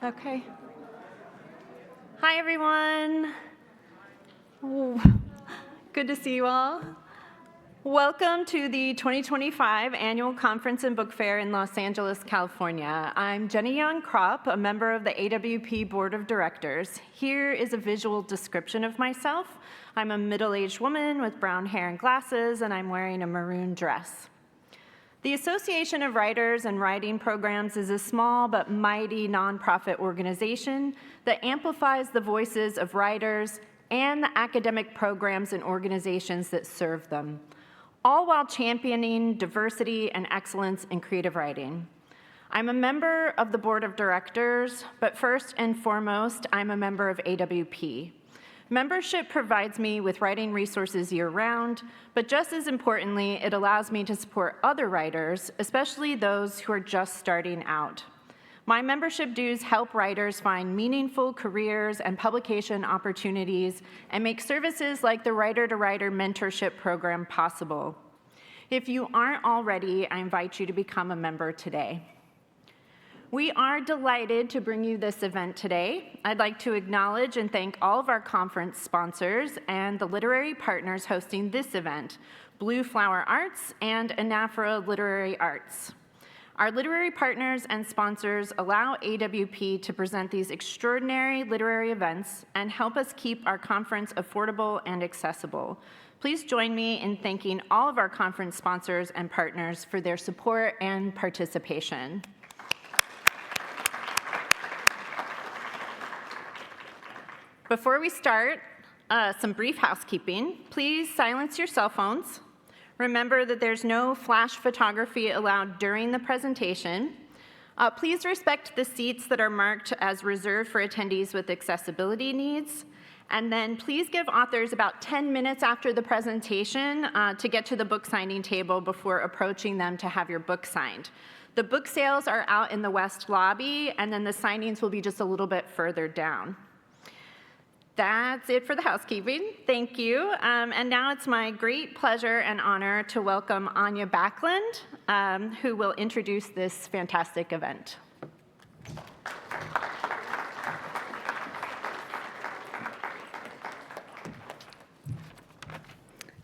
Okay. Hi, everyone. Ooh, good to see you all. Welcome to the 2025 Annual Conference and Book Fair in Los Angeles, California. I'm Jenny Young-Kropp, a member of the AWP Board of Directors. Here is a visual description of myself. I'm a middle-aged woman with brown hair and glasses, and I'm wearing a maroon dress. The Association of Writers and Writing Programs is a small but mighty nonprofit organization that amplifies the voices of writers and the academic programs and organizations that serve them, all while championing diversity and excellence in creative writing. I'm a member of the board of directors, but first and foremost, I'm a member of AWP. Membership provides me with writing resources year-round, but just as importantly, it allows me to support other writers, especially those who are just starting out. My membership dues help writers find meaningful careers and publication opportunities and make services like the Writer-to-Writer Mentorship Program possible. If you aren't already, I invite you to become a member today. We are delighted to bring you this event today. I'd like to acknowledge and thank all of our conference sponsors and the literary partners hosting this event, Blue Flower Arts and Anaphora Literary Arts. Our literary partners and sponsors allow AWP to present these extraordinary literary events and help us keep our conference affordable and accessible. Please join me in thanking all of our conference sponsors and partners for their support and participation. Before we start, some brief housekeeping. Please silence your cell phones. Remember that there's no flash photography allowed during the presentation. Please respect the seats that are marked as reserved for attendees with accessibility needs. And then please give authors about 10 minutes after the presentation to get to the book signing table before approaching them to have your book signed. The book sales are out in the West lobby, and then the signings will be just a little bit further down. That's it for the housekeeping. Thank you. And now it's my great pleasure and honor to welcome Anya Backlund, who will introduce this fantastic event.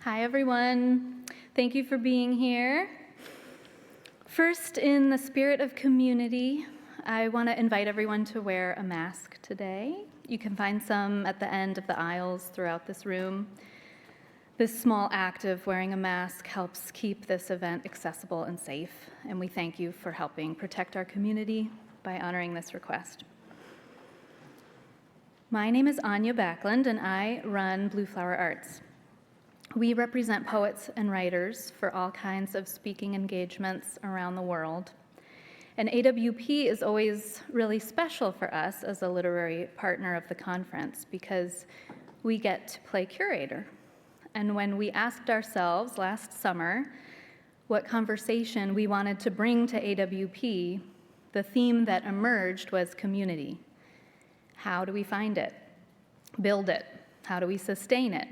Hi, everyone. Thank you for being here. First, in the spirit of community, I want to invite everyone to wear a mask today. You can find some at the end of the aisles throughout this room. This small act of wearing a mask helps keep this event accessible and safe, and we thank you for helping protect our community by honoring this request. My name is Anya Backlund, and I run Blue Flower Arts. We represent poets and writers for all kinds of speaking engagements around the world. And AWP is always really special for us as a literary partner of the conference because we get to play curator. And when we asked ourselves last summer what conversation we wanted to bring to AWP, the theme that emerged was community. How do we find it? Build it? How do we sustain it?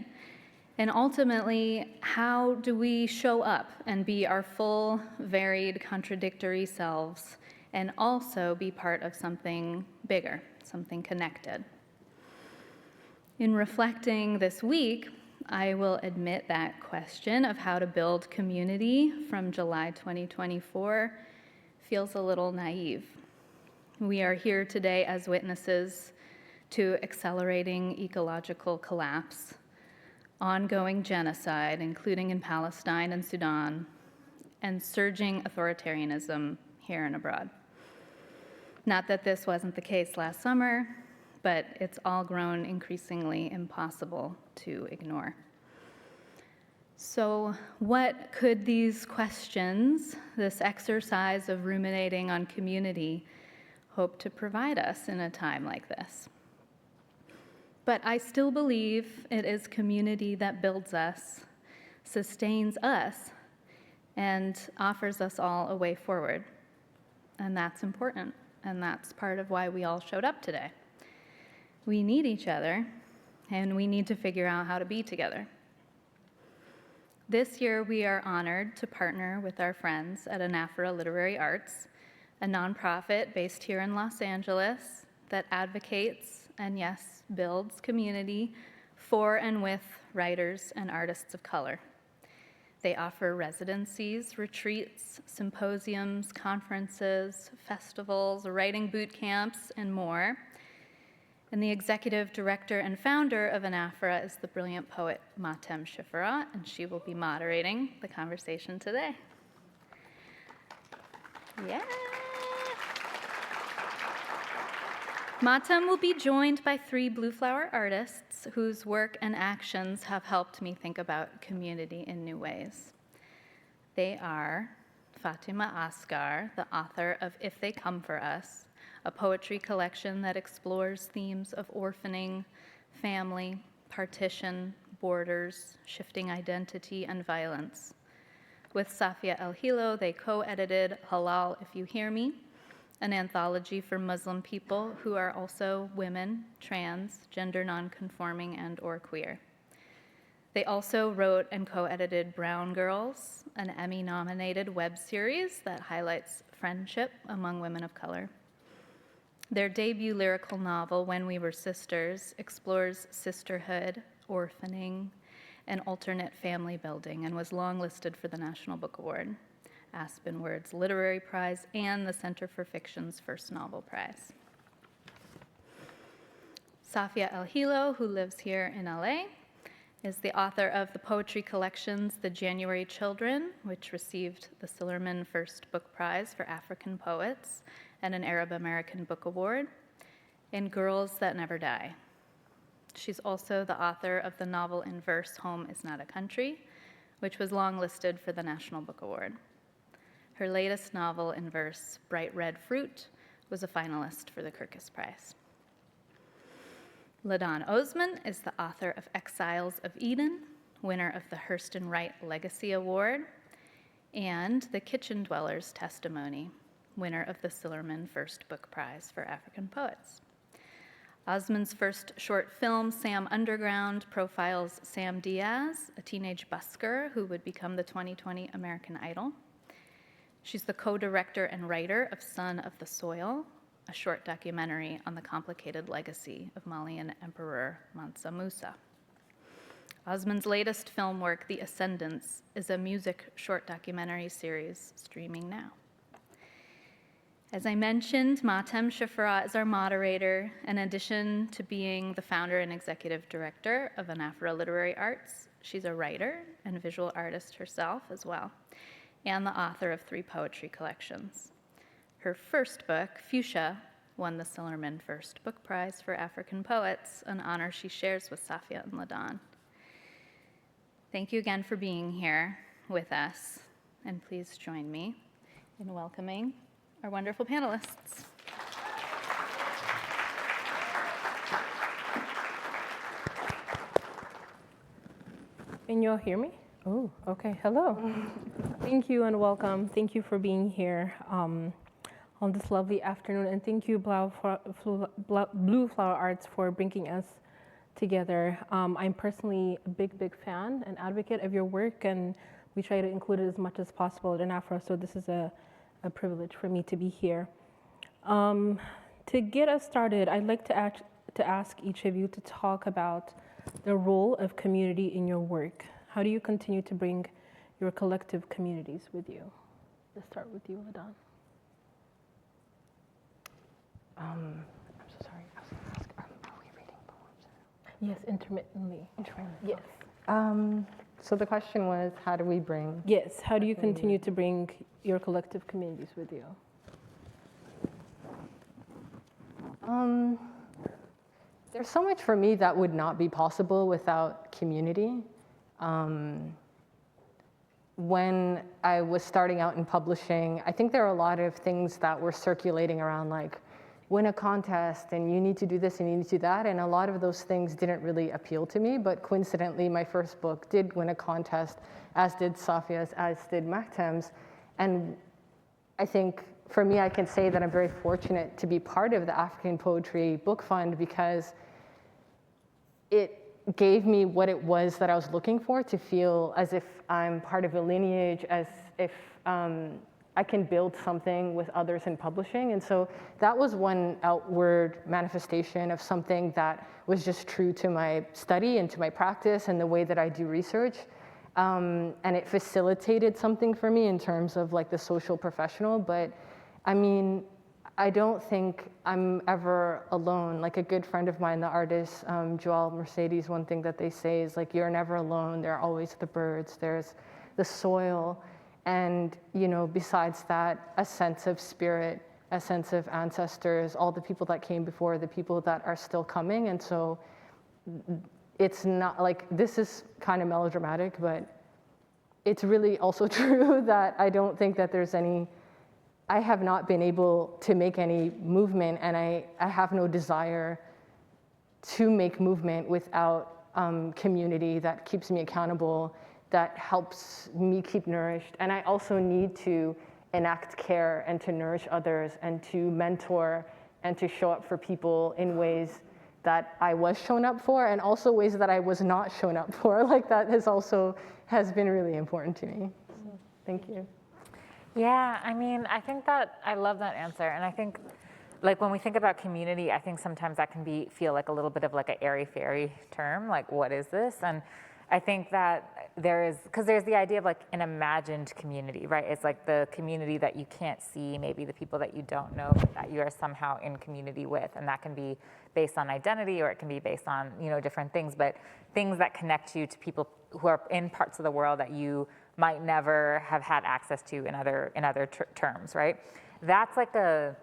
And ultimately, how do we show up and be our full, varied, contradictory selves and also be part of something bigger, something connected? In reflecting this week, I will admit that question of how to build community from July 2024 feels a little naive. We are here today as witnesses to accelerating ecological collapse, ongoing genocide, including in Palestine and Sudan, and surging authoritarianism here and abroad. Not that this wasn't the case last summer, but it's all grown increasingly impossible to ignore. So what could these questions, this exercise of ruminating on community, hope to provide us in a time like this? But I still believe it is community that builds us, sustains us, and offers us all a way forward. And that's important, and that's part of why we all showed up today. We need each other, and we need to figure out how to be together. This year, we are honored to partner with our friends at Anaphora Literary Arts, a nonprofit based here in Los Angeles that advocates and, yes, builds community for and with writers and artists of color. They offer residencies, retreats, symposiums, conferences, festivals, writing boot camps, and more. And the executive director and founder of Anaphora is the brilliant poet Mahtem Shiferraw, and she will be moderating the conversation today. Yeah. Mahtem will be joined by 3 Blue Flower artists whose work and actions have helped me think about community in new ways. They are Fatimah Asghar, the author of If They Come For Us, a poetry collection that explores themes of orphaning, family, partition, borders, shifting identity, and violence. With Safia Elhillo, they co-edited Halal If You Hear Me, an anthology for Muslim people who are also women, trans, gender nonconforming, and or queer. They also wrote and co-edited Brown Girls, an Emmy-nominated web series that highlights friendship among women of color. Their debut lyrical novel, When We Were Sisters, explores sisterhood, orphaning, and alternate family building, and was longlisted for the National Book Award, Aspen Word's Literary Prize, and the Center for Fiction's First Novel Prize. Safia Elhillo, who lives here in LA, is the author of the poetry collections The January Children, which received the Sillerman First Book Prize for African Poets and an Arab American Book Award, and Girls That Never Die. She's also the author of the novel in verse Home Is Not a Country, which was longlisted for the National Book Award. Her latest novel in verse, Bright Red Fruit, was a finalist for the Kirkus Prize. Ladan Osman is the author of Exiles of Eden, winner of the Hurston Wright Legacy Award, and The Kitchen Dweller's Testimony, winner of the Sillerman First Book Prize for African Poets. Osman's first short film, Sam Underground, profiles Sam Diaz, a teenage busker who would become the 2020 American Idol. She's the co-director and writer of Son of the Soil, a short documentary on the complicated legacy of Malian Emperor Mansa Musa. Osman's latest film work, The Ascendants, is a music short documentary series streaming now. As I mentioned, Mahtem Shiferraw is our moderator. In addition to being the founder and executive director of Anaphora Literary Arts, she's a writer and visual artist herself as well, and the author of 3 poetry collections. Her first book, Fuchsia, won the Sillerman First Book Prize for African Poets, an honor she shares with Safia and Ladan. Thank you again for being here with us, and please join me in welcoming our wonderful panelists. Can you all hear me? Oh, okay. Hello. Thank you and welcome. Thank you for being here on this lovely afternoon, and thank you, Blue Flower Arts, for bringing us together. I'm personally a big fan and advocate of your work, and we try to include it as much as possible at Anaphora, so this is a privilege for me to be here. To get us started, I'd like to ask each of you to talk about the role of community in your work. How do you continue to bring your collective communities with you? Let's start with you, Ladan. I'm so sorry. I was going to ask, are we reading poems? Yes, intermittently. Yes. So the question was, how do we bring? Yes, how do you continue to bring your collective communities with you? There's so much for me that would not be possible without community. When I was starting out in publishing, I think there are a lot of things that were circulating around, like, win a contest and you need to do this and you need to do that, and a lot of those things didn't really appeal to me, but coincidentally my first book did win a contest, as did Safia's, as did Mahtem's, and I think for me I can say that I'm very fortunate to be part of the African Poetry Book Fund, because it gave me what it was that I was looking for, to feel as if I'm part of a lineage, as if I can build something with others in publishing. And so that was one outward manifestation of something that was just true to my study and to my practice and the way that I do research. And it facilitated something for me in terms of like the social professional. But I mean, I don't think I'm ever alone. Like a good friend of mine, the artist, Joel Mercedes, one thing that they say is like, you're never alone. There are always the birds, there's the soil. And, you know, besides that, a sense of spirit, a sense of ancestors, all the people that came before, the people that are still coming. And so it's not like, this is kind of melodramatic, but it's really also true that I don't think that there's any, I have not been able to make any movement, and I have no desire to make movement without community that keeps me accountable, that helps me keep nourished. And I also need to enact care and to nourish others and to mentor and to show up for people in ways that I was shown up for, and also ways that I was not shown up for. Like that has been really important to me. So, thank you. Yeah, I mean, I think that, I love that answer. And I think, like when we think about community, I think sometimes that can feel like a little bit of like an airy-fairy term, like what is this? And I think that because there's the idea of like an imagined community, right? It's like the community that you can't see, maybe the people that you don't know, but that you are somehow in community with. And that can be based on identity, or it can be based on, you know, different things, but things that connect you to people who are in parts of the world that you might never have had access to in other terms, right? That's like a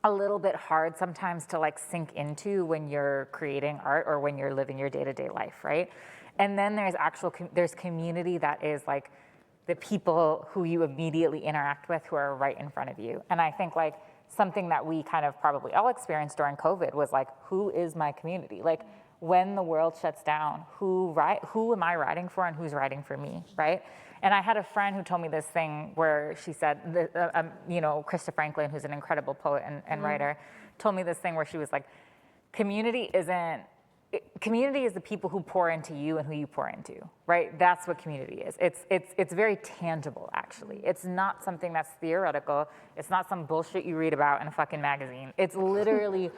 little bit hard sometimes to like sink into when you're creating art or when you're living your day-to-day life, right? And then there's community that is like the people who you immediately interact with who are right in front of you. And I think like something that we kind of probably all experienced during COVID was like, who is my community? Like when the world shuts down, who am I writing for and who's writing for me, right? And I had a friend who told me this thing where she said, you know, Krista Franklin, who's an incredible poet and writer, told me this thing where she was like, community is the people who pour into you and who you pour into, right? That's what community is. It's very tangible, actually. It's not something that's theoretical. It's not some bullshit you read about in a fucking magazine. It's literally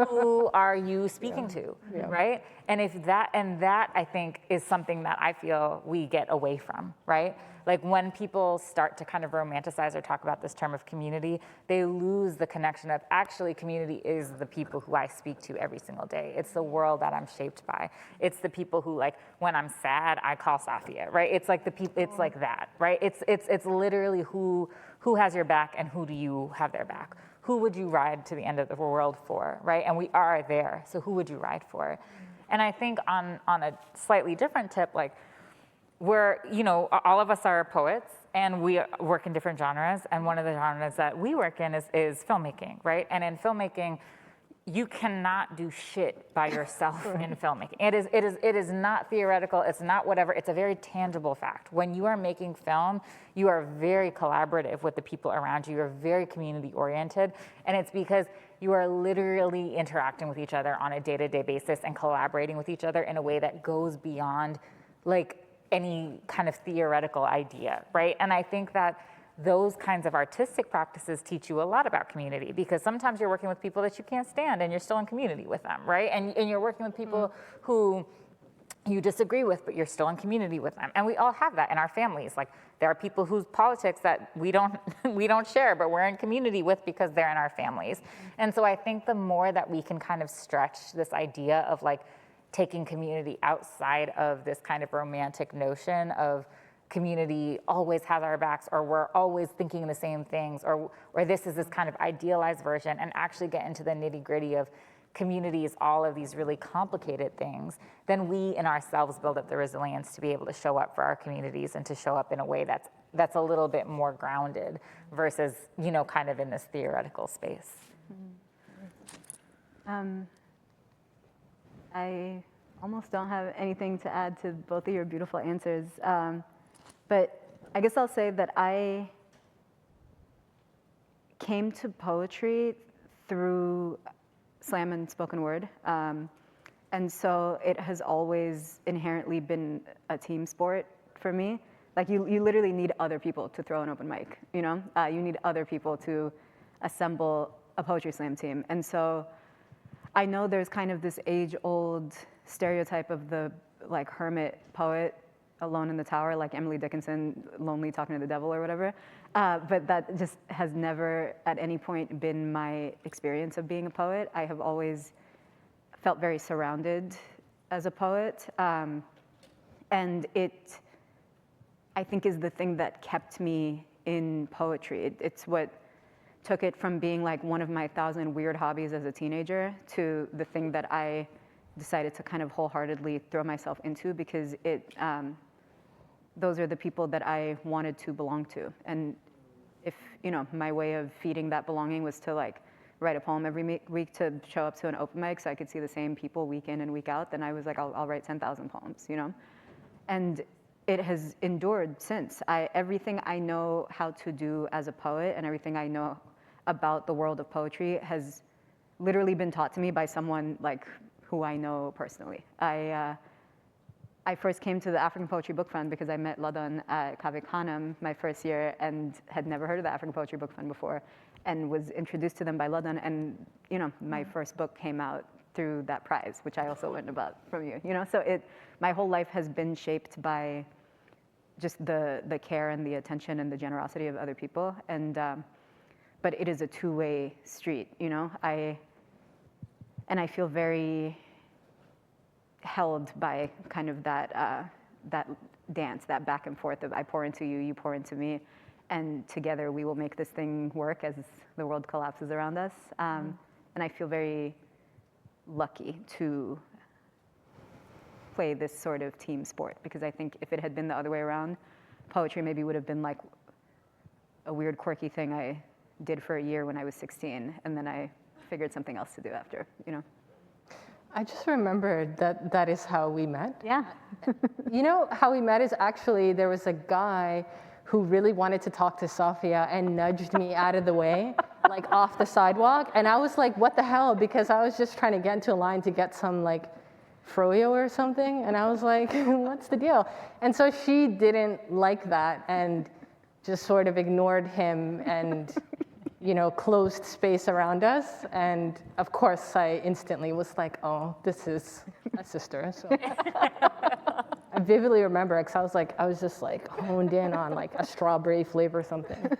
who are you speaking to, right? And that I think is something that I feel we get away from, right? Like when people start to kind of romanticize or talk about this term of community, they lose the connection of actually community is the people who I speak to every single day. It's the world that I'm shaped by. It's the people who like, when I'm sad, I call Safia, right? It's like the people, it's like that, right? It's literally who has your back and who do you have their back? Who would you ride to the end of the world for, right? And we are there, so who would you ride for? And I think on a slightly different tip, like, you know, all of us are poets and we work in different genres. And one of the genres that we work in is filmmaking, right? And in filmmaking, you cannot do shit by yourself in filmmaking. It is not theoretical. It's not whatever. It's a very tangible fact. When you are making film, you are very collaborative with the people around you. You're very community oriented. And it's because you are literally interacting with each other on a day-to-day basis and collaborating with each other in a way that goes beyond like any kind of theoretical idea, right? And I think that those kinds of artistic practices teach you a lot about community, because sometimes you're working with people that you can't stand and you're still in community with them, right? And you're working with people who you disagree with, but you're still in community with them. And we all have that in our families. Like there are people whose politics that we don't share, but we're in community with because they're in our families. And so I think the more that we can kind of stretch this idea of like taking community outside of this kind of romantic notion of community always has our backs, or we're always thinking the same things, or this is this kind of idealized version, and actually get into the nitty-gritty of community is all of these really complicated things, then we in ourselves build up the resilience to be able to show up for our communities and to show up in a way that's a little bit more grounded versus, you know, kind of in this theoretical space. I almost don't have anything to add to both of your beautiful answers. But I guess I'll say that I came to poetry through slam and spoken word. And so it has always inherently been a team sport for me. like you literally need other people to throw an open mic, you know? You need other people to assemble a poetry slam team. And so I know there's kind of this age-old stereotype of the like hermit poet alone in the tower, like Emily Dickinson, lonely talking to the devil or whatever. But that just has never at any point been my experience of being a poet. I have always felt very surrounded as a poet. And it, I think, is the thing that kept me in poetry. It's what took it from being like one of my 1,000 weird hobbies as a teenager to the thing that I decided to kind of wholeheartedly throw myself into, because it, those are the people that I wanted to belong to. And if, you know, my way of feeding that belonging was to like write a poem every week to show up to an open mic so I could see the same people week in and week out, then I was like, I'll write 10,000 poems, you know? And it has endured since. Everything I know how to do as a poet and everything I know about the world of poetry has literally been taught to me by someone like who I know personally. I first came to the African Poetry Book Fund because I met Ladan at Kaveh Khanum my first year and had never heard of the African Poetry Book Fund before, and was introduced to them by Ladan, and you know, my first book came out through that prize, which I also learned about from you. You know, so my whole life has been shaped by just the care and the attention and the generosity of other people, and but it is a two-way street. You know, I feel very held by kind of that dance, that back and forth of I pour into you, you pour into me, and together we will make this thing work as the world collapses around us. And I feel very lucky to play this sort of team sport, because I think if it had been the other way around, poetry maybe would have been like a weird, quirky thing I did for a year when I was 16, and then I figured something else to do after, you know. I just remembered that is how we met. Yeah. You know, how we met is actually there was a guy who really wanted to talk to Safia and nudged me out of the way, like off the sidewalk. And I was like, what the hell? Because I was just trying to get into a line to get some like froyo or something. And I was like, what's the deal? And so she didn't like that and just sort of ignored him and you know, closed space around us. And of course, I instantly was like, oh, this is a sister. So I vividly remember, because I was just like honed in on like a strawberry flavor or something.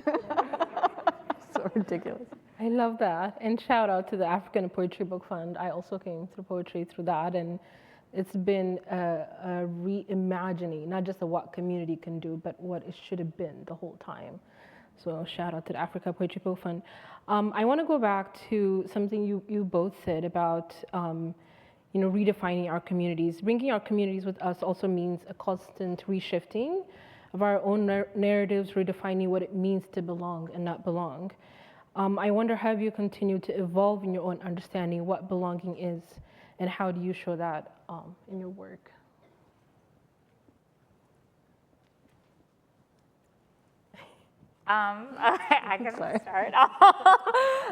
So ridiculous. I love that. And shout out to the African Poetry Book Fund. I also came through poetry through that. And it's been a reimagining, not just of what community can do, but what it should have been the whole time. So shout out to the Africa Poetry Book Fund. I want to go back to something you both said about you know, redefining our communities. Bringing our communities with us also means a constant reshifting of our own narratives, redefining what it means to belong and not belong. I wonder, have you continued to evolve in your own understanding what belonging is, and how do you show that in your work? I can start.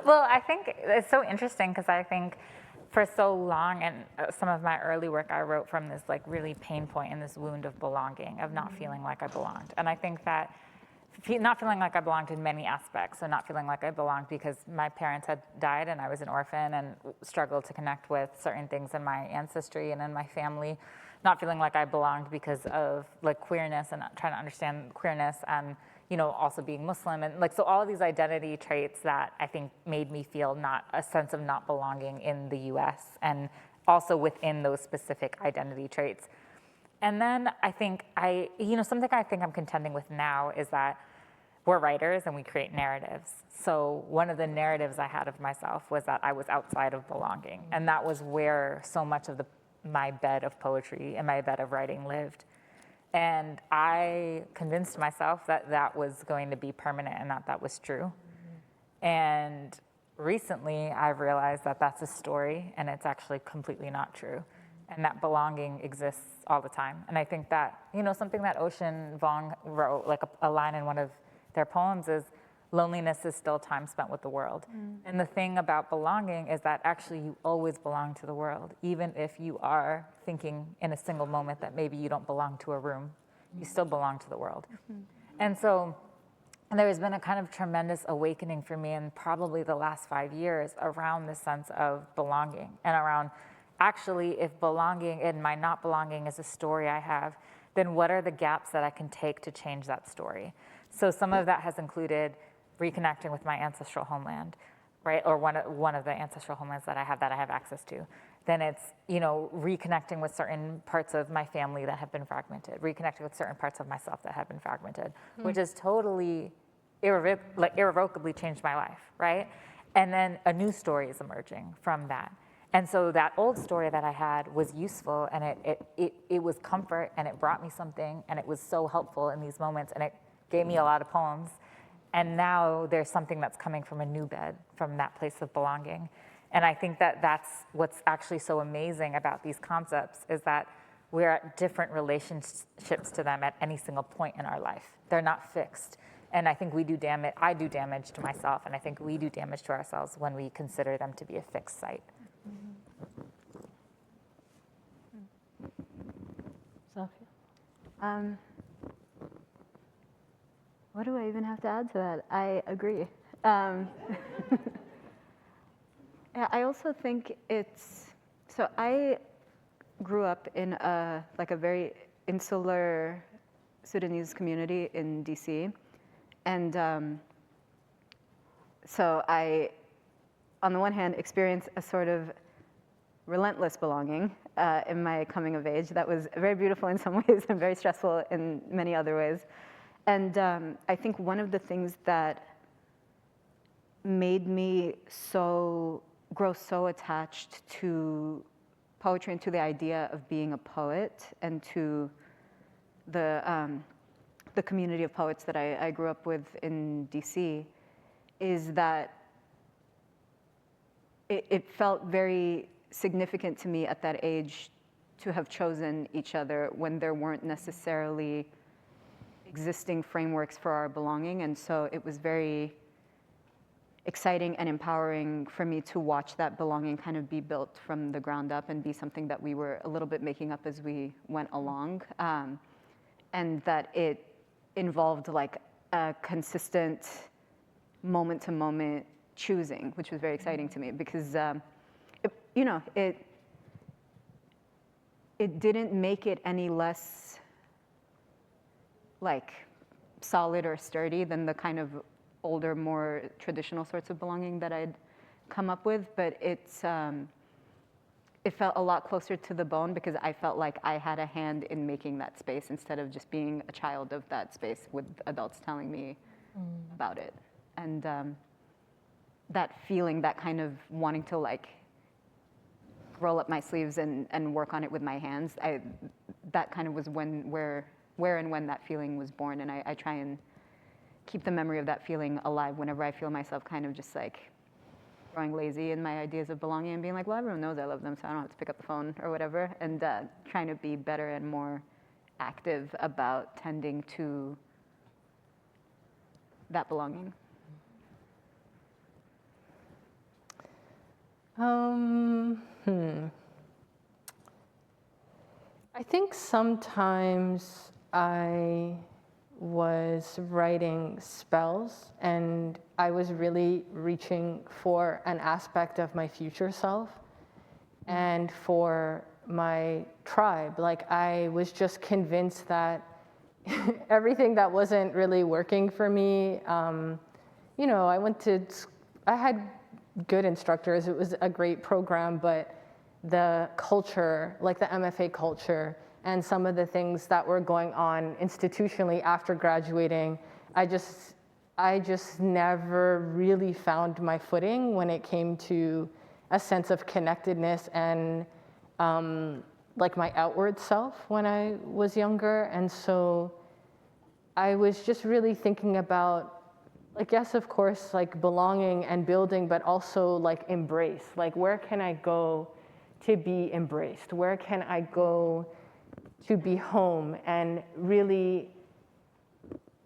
Well, I think it's so interesting because I think for so long, and some of my early work I wrote from this like really pain point and this wound of belonging, of not feeling like I belonged. And I think that not feeling like I belonged in many aspects, so not feeling like I belonged because my parents had died and I was an orphan and struggled to connect with certain things in my ancestry and in my family. Not feeling like I belonged because of like queerness and trying to understand queerness, and you know, also being Muslim, and like, so all of these identity traits that I think made me feel not a sense of not belonging in the US, and also within those specific identity traits. And then I think you know, something I think I'm contending with now is that we're writers and we create narratives. So one of the narratives I had of myself was that I was outside of belonging, and that was where so much of my bed of poetry and my bed of writing lived. And I convinced myself that that was going to be permanent and that was true. And recently I've realized that that's a story and it's actually completely not true. And that belonging exists all the time. And I think that, you know, something that Ocean Vuong wrote, like a line in one of their poems is, loneliness is still time spent with the world. And the thing about belonging is that actually you always belong to the world, even if you are thinking in a single moment that maybe you don't belong to a room. You still belong to the world. And so there has been a kind of tremendous awakening for me in probably the last 5 years around this sense of belonging and around actually if belonging and my not belonging is a story I have, then what are the gaps that I can take to change that story? So some of that has included reconnecting with my ancestral homeland, right? Or one of the ancestral homelands that I have access to. Then it's, reconnecting with certain parts of my family that have been fragmented, reconnecting with certain parts of myself that have been fragmented, which has totally irrevocably changed my life, right? And then a new story is emerging from that. And so that old story that I had was useful, and it was comfort, and it brought me something, and it was so helpful in these moments, and it gave me a lot of poems. And now there's something that's coming from a new bed, from that place of belonging. And I think that that's what's actually so amazing about these concepts is that we're at different relationships to them at any single point in our life. They're not fixed. And I think I do damage to myself, and I think we do damage to ourselves when we consider them to be a fixed site. Safia? What do I even have to add to that? I agree. Yeah, I also think so I grew up in a very insular Sudanese community in DC. And so I, on the one hand, experienced a sort of relentless belonging in my coming of age that was very beautiful in some ways and very stressful in many other ways. And I think one of the things that made me grow so attached to poetry and to the idea of being a poet and to the community of poets that I grew up with in DC is that it felt very significant to me at that age to have chosen each other when there weren't necessarily existing frameworks for our belonging. And so it was very exciting and empowering for me to watch that belonging kind of be built from the ground up and be something that we were a little bit making up as we went along. And that it involved like a consistent moment to moment choosing, which was very exciting to me because, it didn't make it any less like solid or sturdy than the kind of older, more traditional sorts of belonging that I'd come up with, but it felt a lot closer to the bone because I felt like I had a hand in making that space instead of just being a child of that space with adults telling me about it. And that feeling, that kind of wanting to like roll up my sleeves and work on it with my hands, that kind of was where and when that feeling was born. And I try and keep the memory of that feeling alive whenever I feel myself kind of just like growing lazy in my ideas of belonging and being like, well, everyone knows I love them, so I don't have to pick up the phone or whatever, and trying to be better and more active about tending to that belonging. I think sometimes I was writing spells and I was really reaching for an aspect of my future self and for my tribe. Like I was just convinced that everything that wasn't really working for me, I had good instructors. It was a great program, but the culture, like the MFA culture, and some of the things that were going on institutionally after graduating, I just never really found my footing when it came to a sense of connectedness and like my outward self when I was younger. And so I was just really thinking about, like, yes, of course, like belonging and building, but also like embrace. Like, where can I go to be embraced? Where can I go to be home? And really,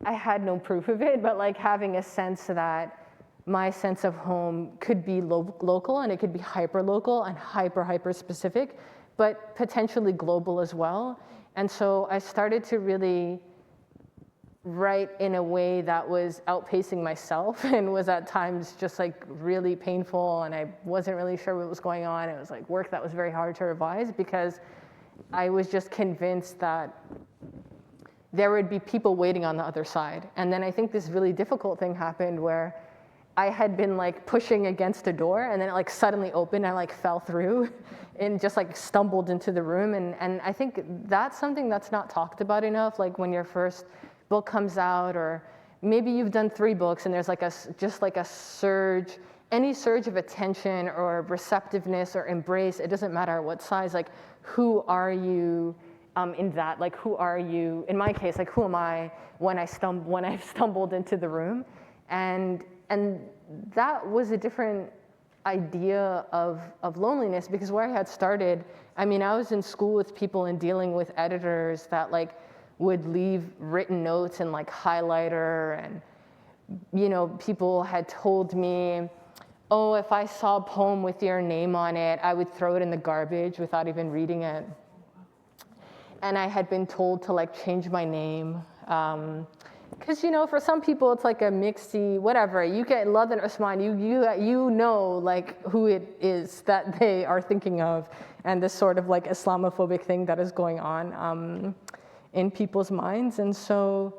I had no proof of it, but like having a sense that my sense of home could be local and it could be hyper local and hyper specific, but potentially global as well. And so I started to really write in a way that was outpacing myself and was at times just like really painful, and I wasn't really sure what was going on. It was like work that was very hard to revise because I was just convinced that there would be people waiting on the other side. And then I think this really difficult thing happened where I had been like pushing against a door, and then it like suddenly opened. I like fell through and just like stumbled into the room. And I think that's something that's not talked about enough. Like when your first book comes out, or maybe you've done 3 books and there's like just like a surge, any surge of attention or receptiveness or embrace, it doesn't matter what size, like who are you in that? Like who are you, in my case, like who am I when I've stumbled into the room? And that was a different idea of loneliness, because where I had started, I mean, I was in school with people and dealing with editors that like would leave written notes and like highlighter, and you know, people had told me, oh, if I saw a poem with your name on it, I would throw it in the garbage without even reading it. And I had been told to like change my name. Because, you know, for some people, it's like a mixy, whatever. You get Ladan Osman, you know, like who it is that they are thinking of, and this sort of like Islamophobic thing that is going on in people's minds. And so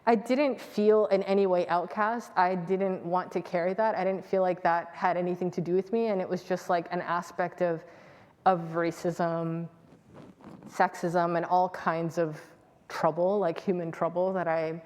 I didn't feel in any way outcast. I didn't want to carry that. I didn't feel like that had anything to do with me. And it was just like an aspect of racism, sexism, and all kinds of trouble, like human trouble that I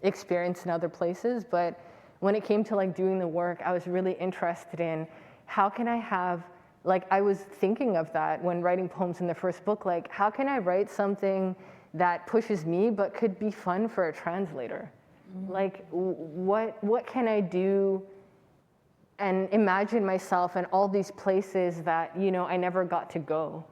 experienced in other places. But when it came to like doing the work, I was really interested in how can I have, like I was thinking of that when writing poems in the first book, like how can I write something that pushes me but could be fun for a translator? Mm-hmm. Like what can I do and imagine myself in all these places that, you know, I never got to go,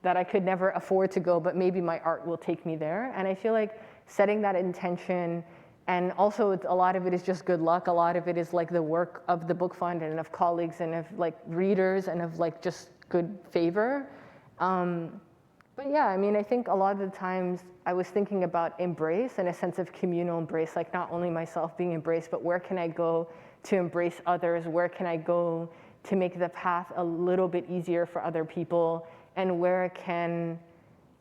that I could never afford to go, but maybe my art will take me there. And I feel like setting that intention, and also a lot of it is just good luck. A lot of it is like the work of the book fund and of colleagues and of like readers and of like just good favor. But yeah, I mean, I think a lot of the times I was thinking about embrace and a sense of communal embrace, like not only myself being embraced, but where can I go to embrace others? Where can I go to make the path a little bit easier for other people? And where can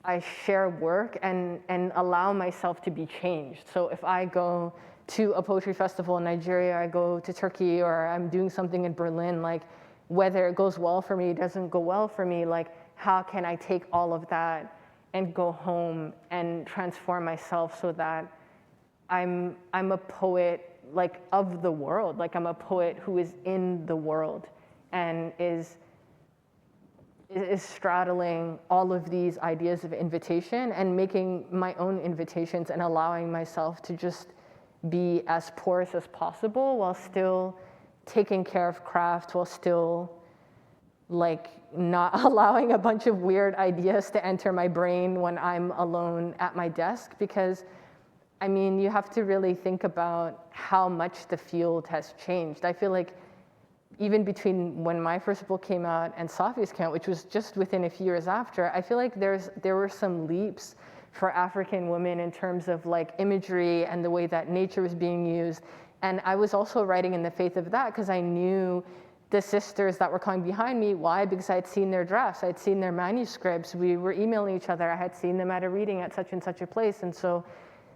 I share work and allow myself to be changed? So if I go to a poetry festival in Nigeria, I go to Turkey, or I'm doing something in Berlin, like whether it goes well for me, it doesn't go well for me, like how can I take all of that and go home and transform myself so that I'm a poet like of the world, like I'm a poet who is in the world and is straddling all of these ideas of invitation and making my own invitations and allowing myself to just be as porous as possible while still taking care of craft, while still like not allowing a bunch of weird ideas to enter my brain when I'm alone at my desk. Because I mean, you have to really think about how much the field has changed. I feel like even between when my first book came out and Safia's came out, which was just within a few years after, I feel like there were some leaps for African women in terms of like imagery and the way that nature was being used. And I was also writing in the faith of that because I knew the sisters that were coming behind me. Why? Because I had seen their drafts, I'd seen their manuscripts, we were emailing each other, I had seen them at a reading at such and such a place. And so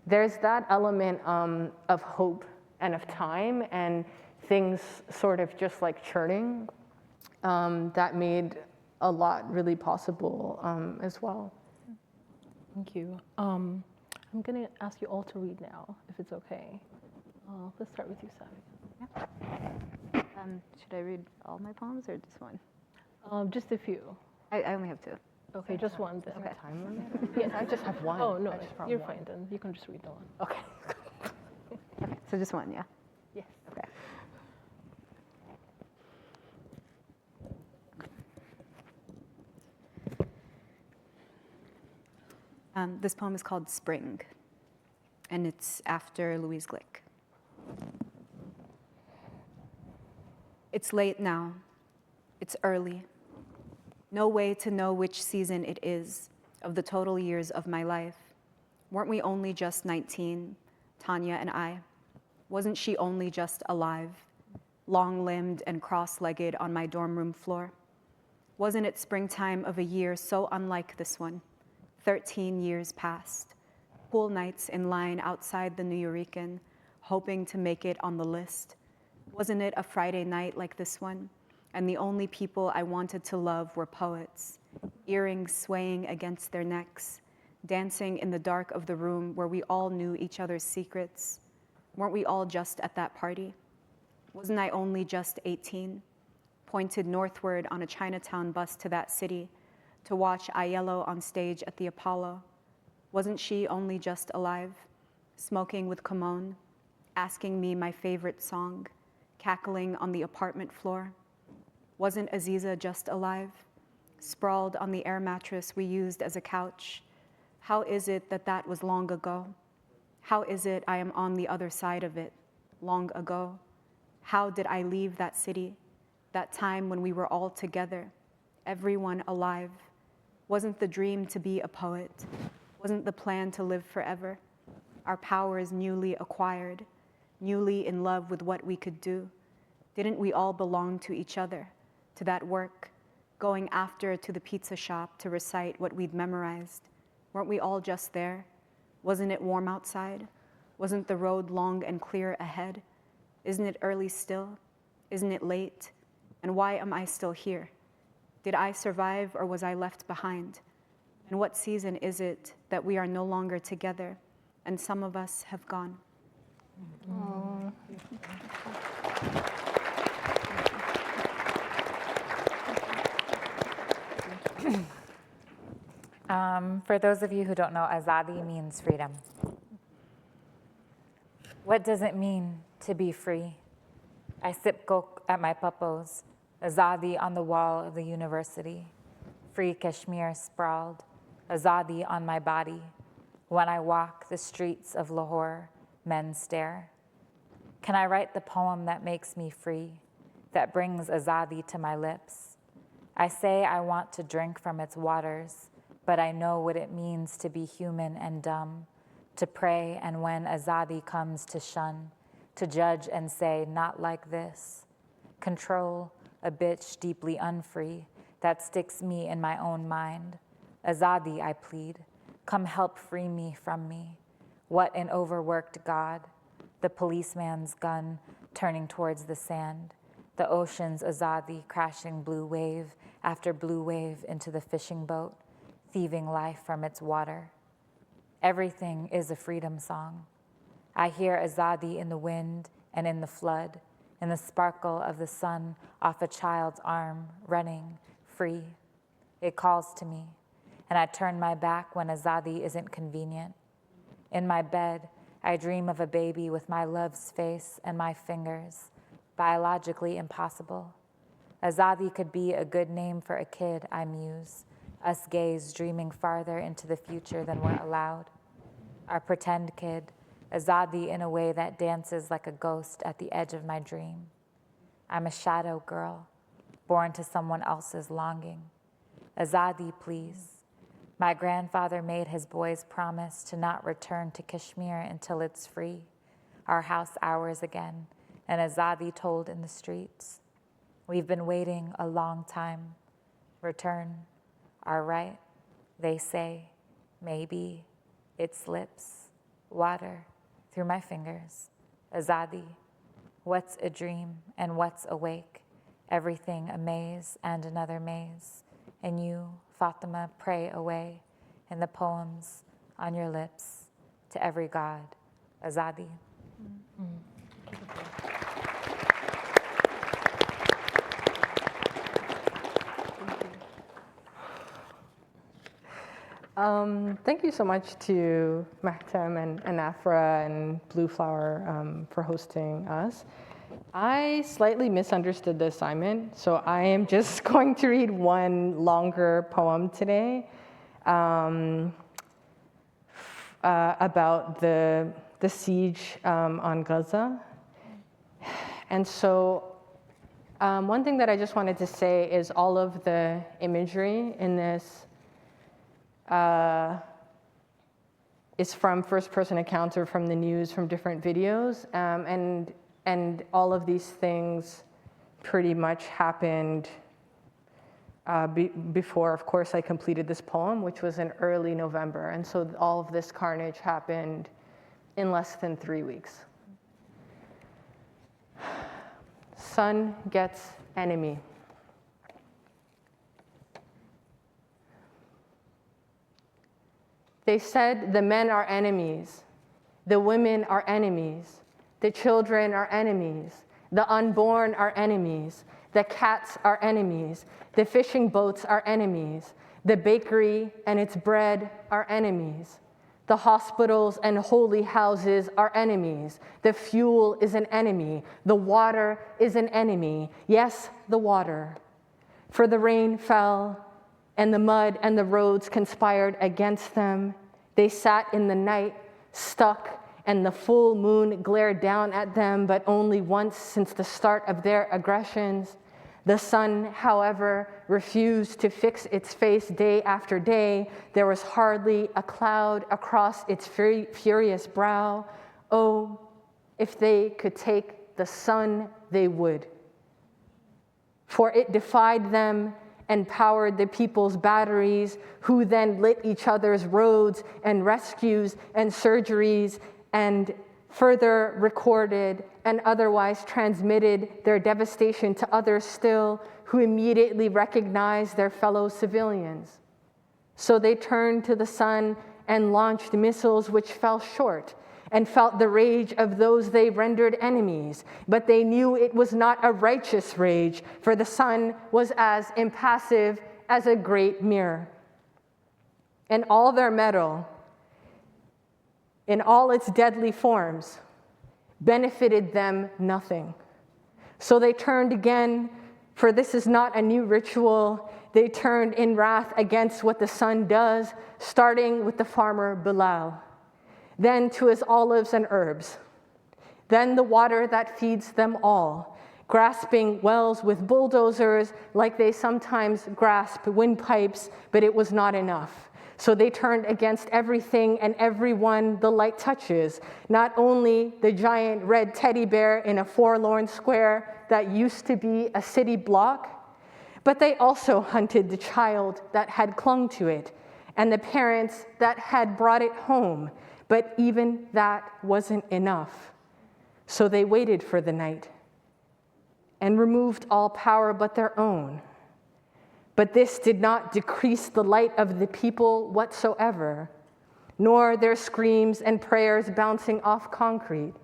there's that element of hope and of time and things sort of just like churning that made a lot really possible as well. Thank you. I'm gonna ask you all to read now, if it's okay. Let's start with you, Safia. Yeah. Should I read all my poems or just one? Just a few. I only have 2. Okay, just one then. Okay. Time limit? Yes, I just have one. Oh, no, I just brought you're one. fine then. You can just read the one. Okay. Okay. So just one, yeah? Yes. Okay. This poem is called Spring, and it's after Louise Glück. It's late now. It's early. No way to know which season it is of the total years of my life. Weren't we only just 19, Tanya and I? Wasn't she only just alive, long-limbed and cross-legged on my dorm room floor? Wasn't it springtime of a year so unlike this one? 13 years past. Pool nights in line outside the Nuyorican, hoping to make it on the list. Wasn't it a Friday night like this one? And the only people I wanted to love were poets, earrings swaying against their necks, dancing in the dark of the room where we all knew each other's secrets. Weren't we all just at that party? Wasn't I only just 18? Pointed northward on a Chinatown bus to that city to watch Aiello on stage at the Apollo. Wasn't she only just alive, smoking with Kimon, asking me my favorite song, cackling on the apartment floor? Wasn't Aziza just alive, sprawled on the air mattress we used as a couch? How is it that that was long ago? How is it I am on the other side of it, long ago? How did I leave that city, that time when we were all together, everyone alive? Wasn't the dream to be a poet? Wasn't the plan to live forever? Our powers newly acquired, newly in love with what we could do. Didn't we all belong to each other, to that work, going after to the pizza shop to recite what we'd memorized? Weren't we all just there? Wasn't it warm outside? Wasn't the road long and clear ahead? Isn't it early still? Isn't it late? And why am I still here? Did I survive or was I left behind? And what season is it that we are no longer together and some of us have gone? For those of you who don't know, Azadi means freedom. What does it mean to be free? I sip coke at my papos, Azadi on the wall of the university. Free Kashmir sprawled, Azadi on my body. When I walk the streets of Lahore, men stare. Can I write the poem that makes me free, that brings Azadi to my lips? I say I want to drink from its waters, but I know what it means to be human and dumb, to pray and when Azadi comes to shun, to judge and say, not like this. Control, a bitch deeply unfree, that sticks me in my own mind. Azadi, I plead, come help free me from me. What an overworked God, the policeman's gun turning towards the sand, the ocean's Azadi crashing blue wave after blue wave into the fishing boat, thieving life from its water. Everything is a freedom song. I hear Azadi in the wind and in the flood, in the sparkle of the sun off a child's arm, running, free. It calls to me, and I turn my back when Azadi isn't convenient. In my bed, I dream of a baby with my love's face and my fingers, biologically impossible. Azadi could be a good name for a kid, I muse, us gays dreaming farther into the future than we're allowed. Our pretend kid, Azadi in a way that dances like a ghost at the edge of my dream. I'm a shadow girl, born to someone else's longing. Azadi, please. My grandfather made his boys promise to not return to Kashmir until it's free, our house ours again, and Azadi told in the streets. We've been waiting a long time. Return, our right, they say, maybe. It slips, water, through my fingers. Azadi, what's a dream and what's awake? Everything a maze and another maze. And you, Fatimah, pray away in the poems on your lips to every god. Azadi. Thank you so much to Mahtem and Anaphora and Blue Flower for hosting us. I slightly misunderstood the assignment, so I am just going to read one longer poem today about the siege on Gaza. And so One thing that I just wanted to say is all of the imagery in this is from first-person accounts or from the news, from different videos, and all of these things pretty much happened before, of course, I completed this poem, which was in early November, and so all of this carnage happened in less than 3 weeks. Son gets enemy. They said the men are enemies, the women are enemies, the children are enemies, the unborn are enemies, the cats are enemies, the fishing boats are enemies, the bakery and its bread are enemies. The hospitals and holy houses are enemies. The fuel is an enemy. The water is an enemy. Yes, the water. For the rain fell, and the mud and the roads conspired against them. They sat in the night, stuck, and the full moon glared down at them, but only once since the start of their aggressions. The sun, however, refused to fix its face day after day. There was hardly a cloud across its furious brow. Oh, if they could take the sun, they would. For it defied them and powered the people's batteries, who then lit each other's roads and rescues and surgeries, and further recorded and otherwise transmitted their devastation to others still, who immediately recognized their fellow civilians. So they turned to the sun and launched missiles which fell short, and felt the rage of those they rendered enemies. But they knew it was not a righteous rage, for the sun was as impassive as a great mirror. And all their metal, in all its deadly forms, benefited them nothing. So they turned again, for this is not a new ritual. They turned in wrath against what the sun does, starting with the farmer Bilal, then to his olives and herbs, then the water that feeds them all, grasping wells with bulldozers like they sometimes grasp windpipes, but it was not enough. So they turned against everything and everyone the light touches, not only the giant red teddy bear in a forlorn square that used to be a city block, but they also hunted the child that had clung to it and the parents that had brought it home, but even that wasn't enough. So they waited for the night and removed all power but their own. But this did not decrease the light of the people whatsoever, nor their screams and prayers bouncing off concrete,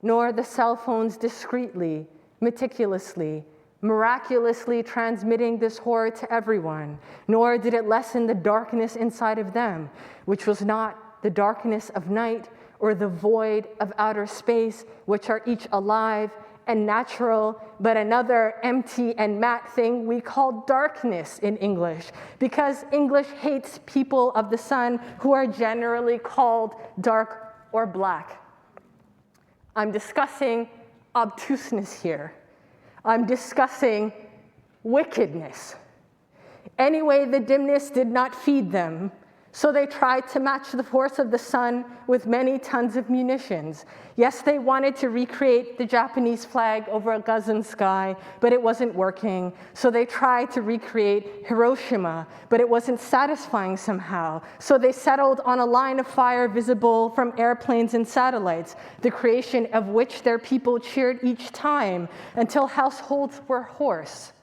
nor the cell phones discreetly, meticulously, miraculously transmitting this horror to everyone, nor did it lessen the darkness inside of them, which was not the darkness of night or the void of outer space, which are each alive and natural, but another empty and matte thing we call darkness in English, because English hates people of the sun who are generally called dark or black. I'm discussing obtuseness here. I'm discussing wickedness. Anyway, the dimness did not feed them, so they tried to match the force of the sun with many tons of munitions. Yes, they wanted to recreate the Japanese flag over a Gazan sky, but it wasn't working. So they tried to recreate Hiroshima, but it wasn't satisfying somehow. So they settled on a line of fire visible from airplanes and satellites, the creation of which their people cheered each time until households were hoarse.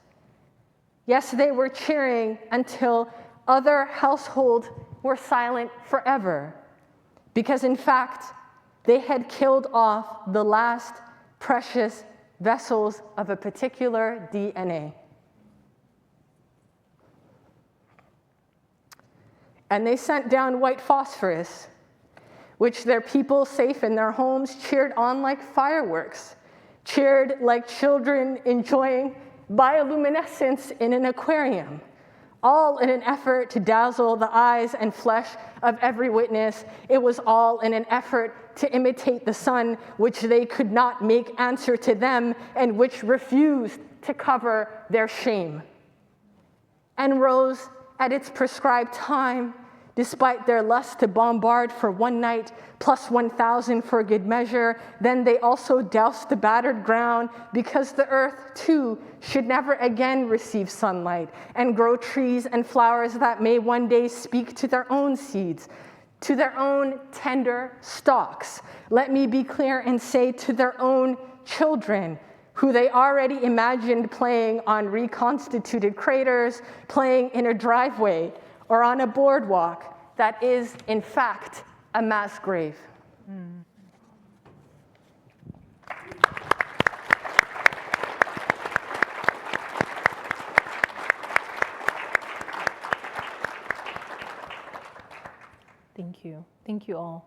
Yes, they were cheering until other households were silent forever, because in fact, they had killed off the last precious vessels of a particular DNA. And they sent down white phosphorus, which their people safe in their homes cheered on like fireworks, cheered like children enjoying bioluminescence in an aquarium, all in an effort to dazzle the eyes and flesh of every witness. It was all in an effort to imitate the sun, which they could not make answer to them and which refused to cover their shame, and rose at its prescribed time, despite their lust to bombard for one night, plus 1,000 for good measure. Then they also doused the battered ground, because the earth, too, should never again receive sunlight, and grow trees and flowers that may one day speak to their own seeds, to their own tender stalks. Let me be clear and say, to their own children, who they already imagined playing on reconstituted craters, playing in a driveway, or on a boardwalk that is, in fact, a mass grave. Thank you. Thank you all.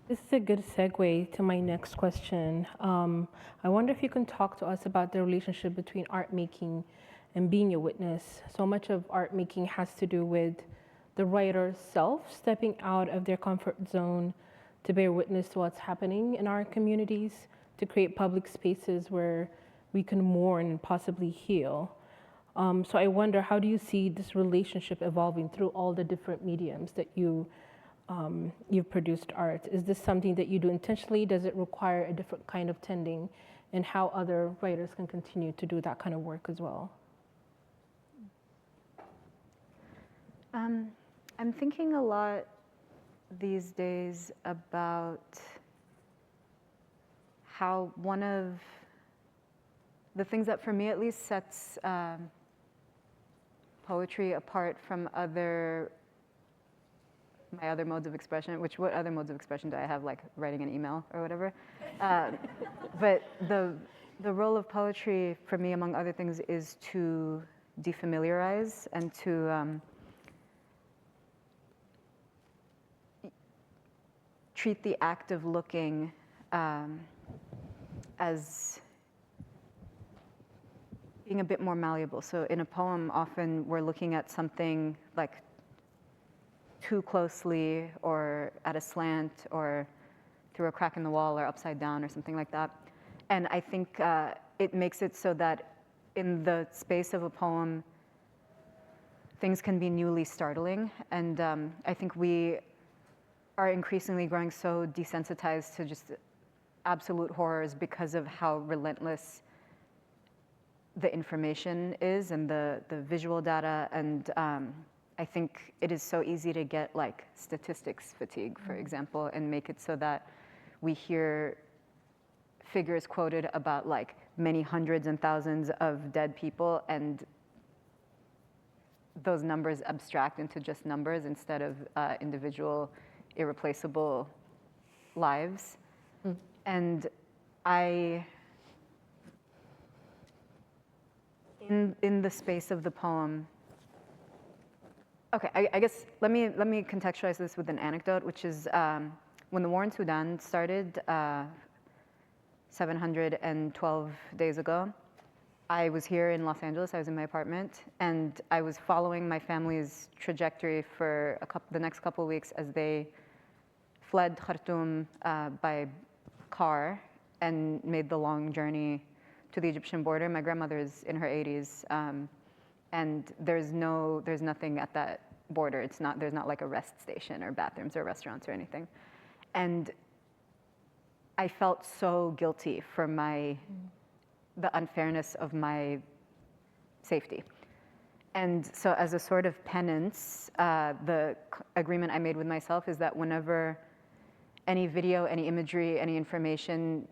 This is a good segue to my next question. I wonder if you can talk to us about the relationship between art making and being a witness. So much of art making has to do with the writer's self stepping out of their comfort zone to bear witness to what's happening in our communities, to create public spaces where we can mourn and possibly heal. So I wonder, how do you see this relationship evolving through all the different mediums that you've produced art? Is this something that you do intentionally? Does it require a different kind of tending? And how other writers can continue to do that kind of work as well? I'm thinking a lot these days about how one of the things that, for me at least, sets poetry apart from my other modes of expression, what other modes of expression do I have, like writing an email or whatever? But the role of poetry for me, among other things, is to defamiliarize and to treat the act of looking as being a bit more malleable. So in a poem, often we're looking at something like too closely, or at a slant, or through a crack in the wall, or upside down, or something like that. And I think it makes it so that in the space of a poem, things can be newly startling. And I think we are increasingly growing so desensitized to just absolute horrors because of how relentless the information is, and the visual data. And I think it is so easy to get like statistics fatigue, for example, and make it so that we hear figures quoted about like many hundreds and thousands of dead people, and those numbers abstract into just numbers instead of individual, irreplaceable lives. And in the space of the poem, okay, I guess let me contextualize this with an anecdote, which is when the war in Sudan started 712 days ago. I was here in Los Angeles. I was in my apartment, and I was following my family's trajectory for the next couple of weeks as they fled Khartoum by car and made the long journey to the Egyptian border. My grandmother is in her 80s, and there's nothing at that border. There's not like a rest station or bathrooms or restaurants or anything. And I felt so guilty for the unfairness of my safety. And so as a sort of penance, the agreement I made with myself is that whenever any video, any imagery, any information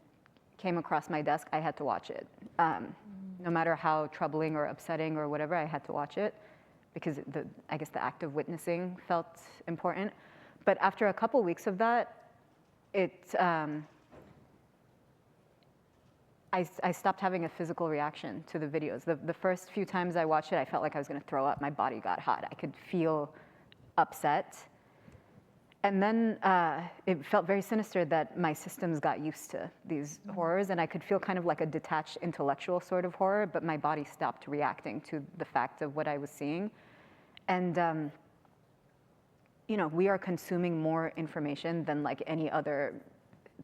came across my desk, I had to watch it. No matter how troubling or upsetting or whatever, I had to watch it, because I guess the act of witnessing felt important. But after a couple weeks of that, I stopped having a physical reaction to the videos. The first few times I watched it, I felt like I was going to throw up. My body got hot. I could feel upset. And then it felt very sinister that my systems got used to these horrors, and I could feel kind of like a detached intellectual sort of horror, but my body stopped reacting to the fact of what I was seeing. And we are consuming more information than like any other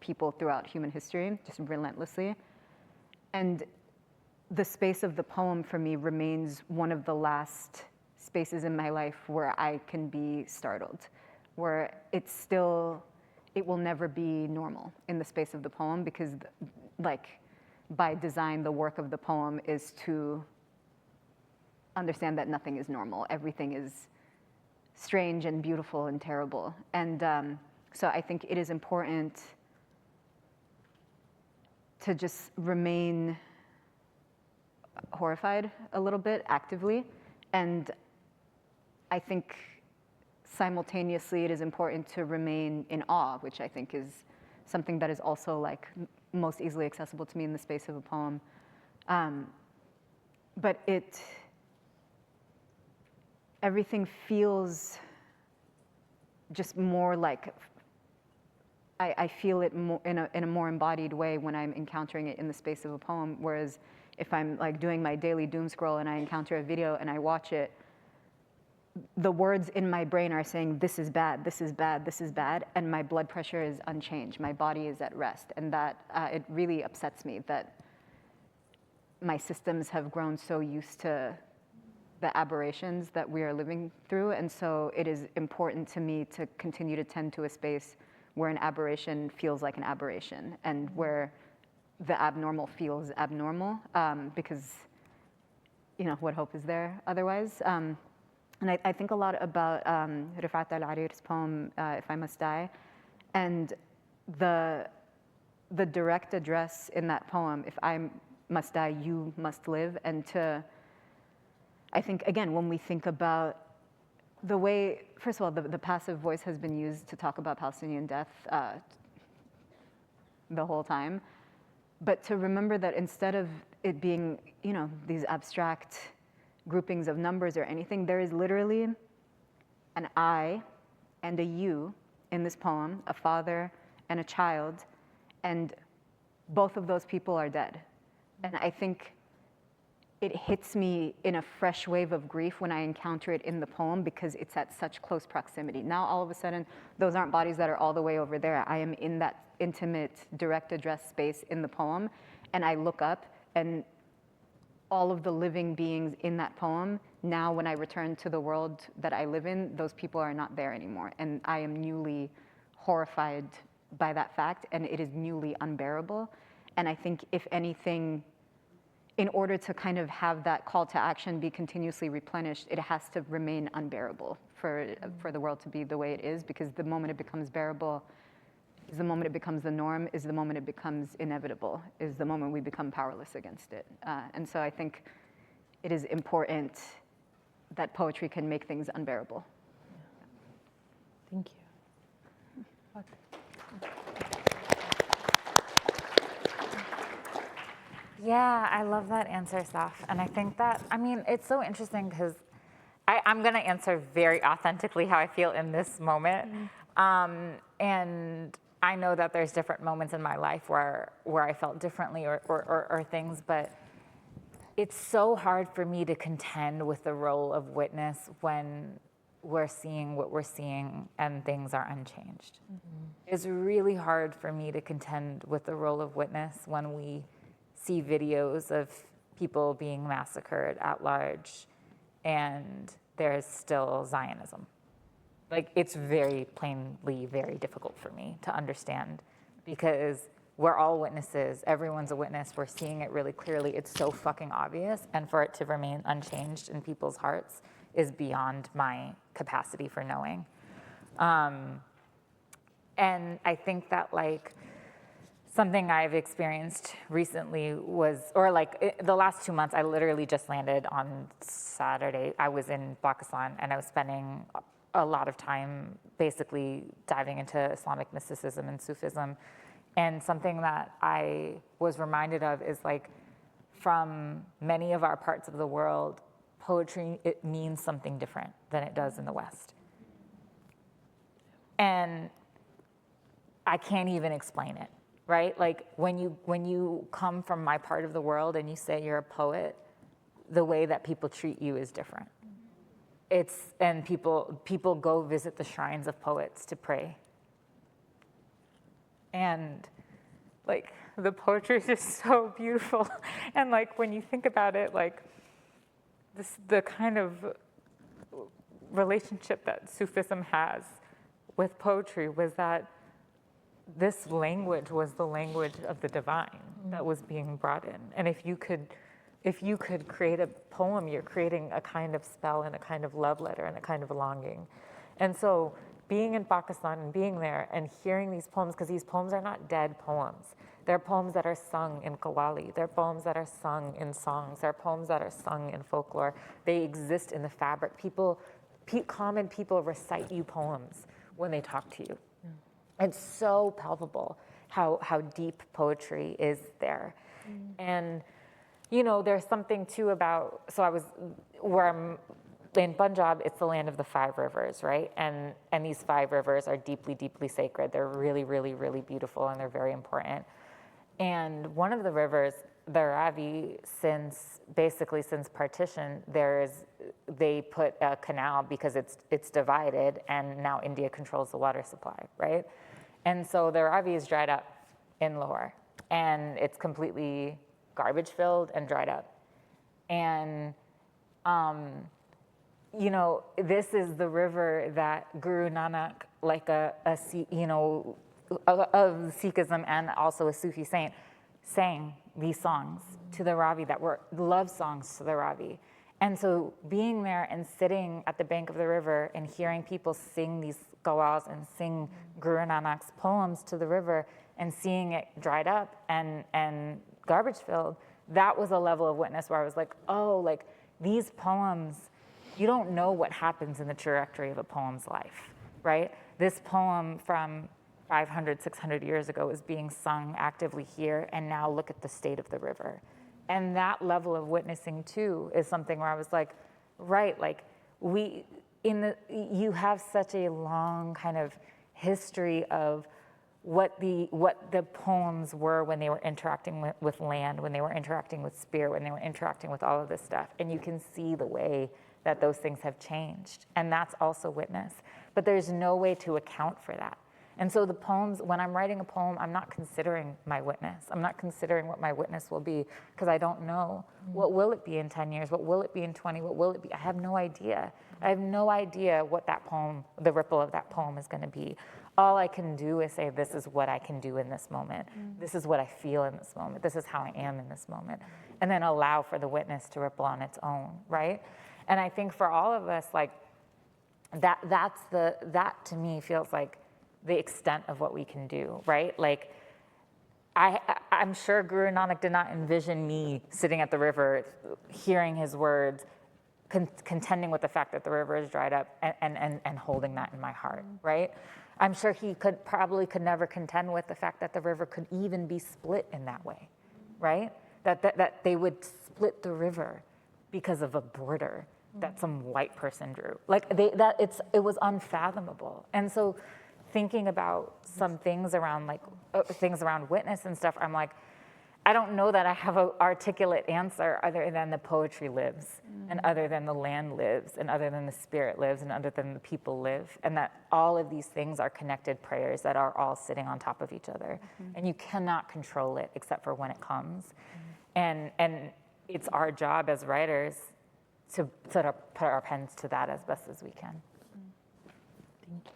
people throughout human history, just relentlessly. And the space of the poem for me remains one of the last spaces in my life where I can be startled, where it will never be normal in the space of the poem, because like by design, the work of the poem is to understand that nothing is normal. Everything is strange and beautiful and terrible. And so I think it is important to just remain horrified a little bit actively. And I think simultaneously it is important to remain in awe, which I think is something that is also like most easily accessible to me in the space of a poem. But everything feels just more like, I feel it more in a more embodied way when I'm encountering it in the space of a poem. Whereas if I'm like doing my daily doom scroll and I encounter a video and I watch it, the words in my brain are saying, this is bad, this is bad, this is bad, and my blood pressure is unchanged. My body is at rest. And that it really upsets me that my systems have grown so used to the aberrations that we are living through. And so it is important to me to continue to tend to a space where an aberration feels like an aberration, and where the abnormal feels abnormal, because, you know, what hope is there otherwise? And I think a lot about Rifat al-Harir's poem, If I Must Die, and the direct address in that poem, if I must die, you must live. And I think, again, when we think about the way, first of all, the passive voice has been used to talk about Palestinian death the whole time, but to remember that instead of it being, you know, these abstract groupings of numbers or anything, there is literally an I and a you in this poem, a father and a child, and both of those people are dead. And I think it hits me in a fresh wave of grief when I encounter it in the poem, because it's at such close proximity. Now, all of a sudden, those aren't bodies that are all the way over there. I am in that intimate, direct address space in the poem, and I look up, and all of the living beings in that poem, now when I return to the world that I live in, those people are not there anymore. And I am newly horrified by that fact, and it is newly unbearable. And I think, if anything, in order to kind of have that call to action be continuously replenished, it has to remain unbearable for the world to be the way it is, because the moment it becomes bearable is the moment it becomes the norm, is the moment it becomes inevitable, is the moment we become powerless against it. And so I think it is important that poetry can make things unbearable. Thank you. Yeah, I love that answer, Saf. And I think that, I mean, it's so interesting because I'm going to answer very authentically how I feel in this moment. And I know that there's different moments in my life where I felt differently or things, but it's so hard for me to contend with the role of witness when we're seeing what we're seeing and things are unchanged. It's really hard for me to contend with the role of witness when we see videos of people being massacred at large and there's still Zionism. Like, it's very plainly very difficult for me to understand, because we're all witnesses, everyone's a witness, we're seeing it really clearly, it's so fucking obvious, and for it to remain unchanged in people's hearts is beyond my capacity for knowing. And I think that, like, something I've experienced recently was, or like the last 2 months, I literally just landed on Saturday. I was in Pakistan and I was spending a lot of time basically diving into Islamic mysticism and Sufism. And something that I was reminded of is, like, from many of our parts of the world, poetry, it means something different than it does in the West. And I can't even explain it. Right? Like, when you come from my part of the world and you say you're a poet, the way that people treat you is different. And people go visit the shrines of poets to pray. And like the poetry is just so beautiful. And like when you think about it, like the kind of relationship that Sufism has with poetry was that this language was the language of the divine that was being brought in. And if you could create a poem, you're creating a kind of spell and a kind of love letter and a kind of longing. And so being in Pakistan and being there and hearing these poems, because these poems are not dead poems. They're poems that are sung in qawwali. They're poems that are sung in songs. They're poems that are sung in folklore. They exist in the fabric. Common people recite you poems when they talk to you. It's so palpable how deep poetry is there. And, you know, there's something too about, so I was, where I'm in Punjab, it's the land of the 5 rivers, right? And these 5 rivers are deeply, deeply sacred. They're really, really, really beautiful, and they're very important. And one of the rivers, the Ravi, since partition, they put a canal because it's divided, and now India controls the water supply, right? And so the Ravi is dried up in Lahore, and it's completely garbage filled and dried up. And, you know, this is the river that Guru Nanak, like of Sikhism and also a Sufi saint, sang these songs to the Ravi that were love songs to the Ravi. And so being there and sitting at the bank of the river and hearing people sing these qawwals and sing Guru Nanak's poems to the river and seeing it dried up and garbage filled, that was a level of witness where I was like, oh, like these poems, you don't know what happens in the trajectory of a poem's life, right? This poem from 500, 600 years ago is being sung actively here, and now look at the state of the river. And that level of witnessing too is something where I was like, right, like you have such a long kind of history of what the poems were when they were interacting with land, when they were interacting with spirit, when they were interacting with all of this stuff. And you can see the way that those things have changed. And that's also witness. But there's no way to account for that. And so the poems, when I'm writing a poem, I'm not considering my witness. I'm not considering what my witness will be, because I don't know. What will it be in 10 years? What will it be in 20? What will it be? I have no idea. I have no idea what that poem, the ripple of that poem is going to be. All I can do is say, this is what I can do in this moment. This is what I feel in this moment. This is how I am in this moment. And then allow for the witness to ripple on its own, right? And I think for all of us, like, that to me feels like the extent of what we can do, right? Like, I'm sure Guru Nanak did not envision me sitting at the river, hearing his words, contending with the fact that the river is dried up and holding that in my heart, right? I'm sure he could never contend with the fact that the river could even be split in that way, right? That they would split the river because of a border that some white person drew. Like it was unfathomable. And so thinking about some things around things around witness and stuff, I'm like, I don't know that I have an articulate answer other than the poetry lives, and other than the land lives, and other than the spirit lives, and other than the people live, and that all of these things are connected prayers that are all sitting on top of each other. And you cannot control it except for when it comes. And it's our job as writers to sort of put our pens to that as best as we can. Thank you.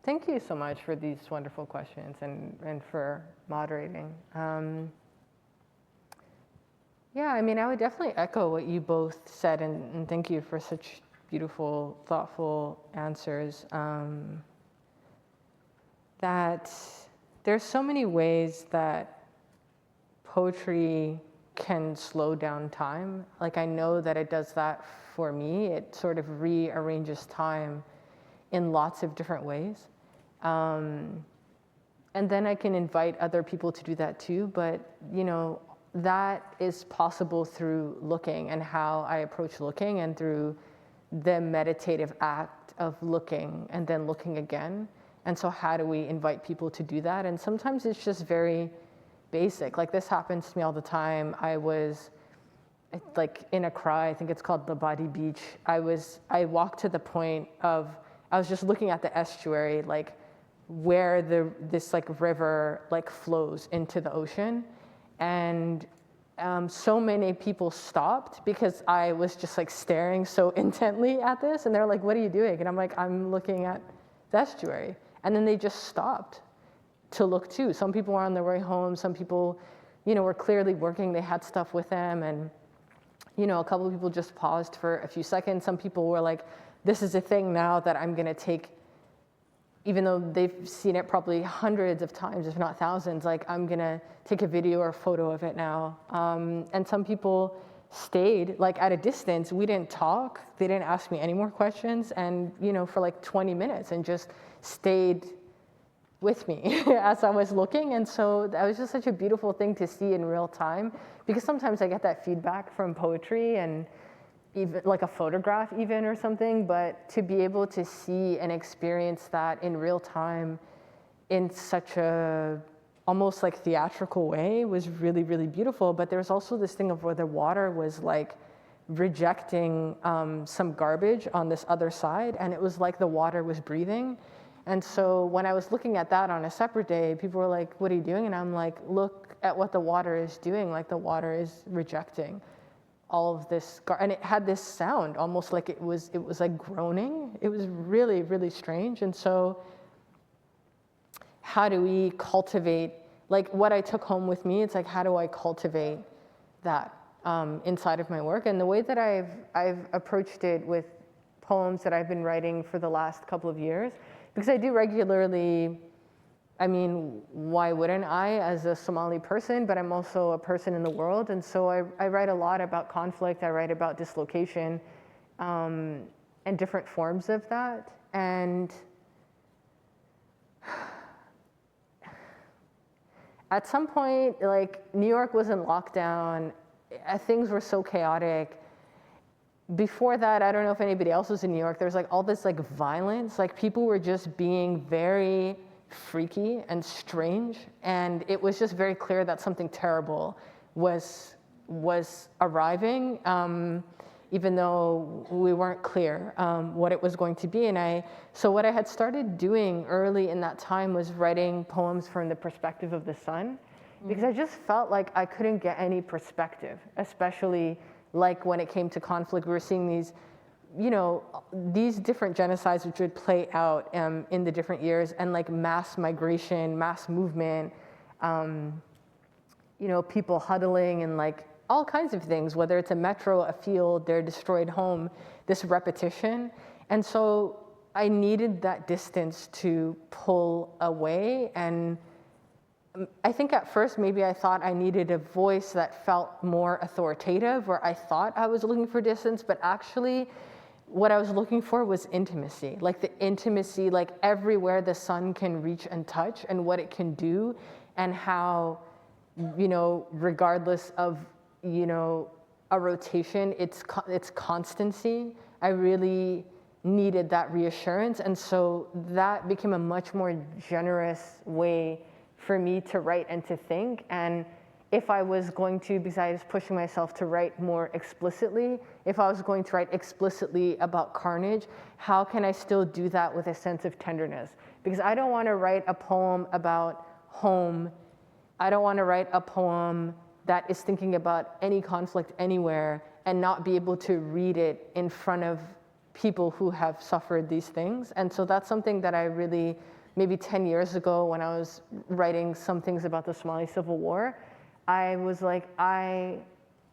Thank you so much for these wonderful questions and for moderating. Yeah, I mean, I would definitely echo what you both said, and thank you for such beautiful, thoughtful answers. That there's so many ways that poetry can slow down time. Like, I know that it does that for me. It sort of rearranges time in lots of different ways. And then I can invite other people to do that too, but you know, that is possible through looking and how I approach looking, and through the meditative act of looking and then looking again. And so how do we invite people to do that? And sometimes it's just very basic. Like, this happens to me all the time. I was like in Accra, I think it's called Labadi Beach, I walked to the point of, I was just looking at the estuary, like where this like river like flows into the ocean. And so many people stopped because I was just like staring so intently at this, and they're like, what are you doing? And I'm like, I'm looking at the estuary. And then they just stopped to look too. Some people were on their way home, some people, you know, were clearly working, they had stuff with them, and you know, a couple of people just paused for a few seconds. Some people were like, this is a thing now that I'm gonna take, even though they've seen it probably hundreds of times, if not thousands, like I'm gonna take a video or a photo of it now. And some people stayed like at a distance. We didn't talk, they didn't ask me any more questions, and you know, for like 20 minutes and just stayed with me as I was looking. And so that was just such a beautiful thing to see in real time, because sometimes I get that feedback from poetry and even like a photograph even or something, but to be able to see and experience that in real time in such a almost like theatrical way was really, really beautiful. But there was also this thing of where the water was like rejecting some garbage on this other side, and it was like the water was breathing. And so when I was looking at that on a separate day, people were like, what are you doing? And I'm like, look at what the water is doing. Like the water is rejecting all of this, and it had this sound almost like it was like groaning. It was really, really strange. And so how do we cultivate, like what I took home with me, it's like, how do I cultivate that inside of my work? And the way that I've approached it with poems that I've been writing for the last couple of years, because I do regularly, I mean, why wouldn't I as a Somali person, but I'm also a person in the world. And so I write a lot about conflict, I write about dislocation, and different forms of that. And at some point, like New York was in lockdown, things were so chaotic. Before that, I don't know if anybody else was in New York, there was like all this like violence, like people were just being very freaky and strange, and it was just very clear that something terrible was arriving, even though we weren't clear what it was going to be. And so what I had started doing early in that time was writing poems from the perspective of the sun, because I just felt like I couldn't get any perspective, especially like when it came to conflict. We were seeing these, you know, these different genocides which would play out in the different years, and like mass migration, mass movement, you know, people huddling and like all kinds of things, whether it's a metro, a field, their destroyed home, this repetition. And so I needed that distance to pull away. And I think at first maybe I thought I needed a voice that felt more authoritative, or I thought I was looking for distance, but actually what I was looking for was intimacy, like the intimacy, like everywhere the sun can reach and touch, and what it can do, and how, you know, regardless of, you know, a rotation, it's constancy. I really needed that reassurance. And so that became a much more generous way for me to write and to think. And if I was going to, because I was pushing myself to write more explicitly, if I was going to write explicitly about carnage, how can I still do that with a sense of tenderness? Because I don't want to write a poem about home. I don't want to write a poem that is thinking about any conflict anywhere and not be able to read it in front of people who have suffered these things. And so that's something that I really, maybe 10 years ago when I was writing some things about the Somali Civil War, I was like, I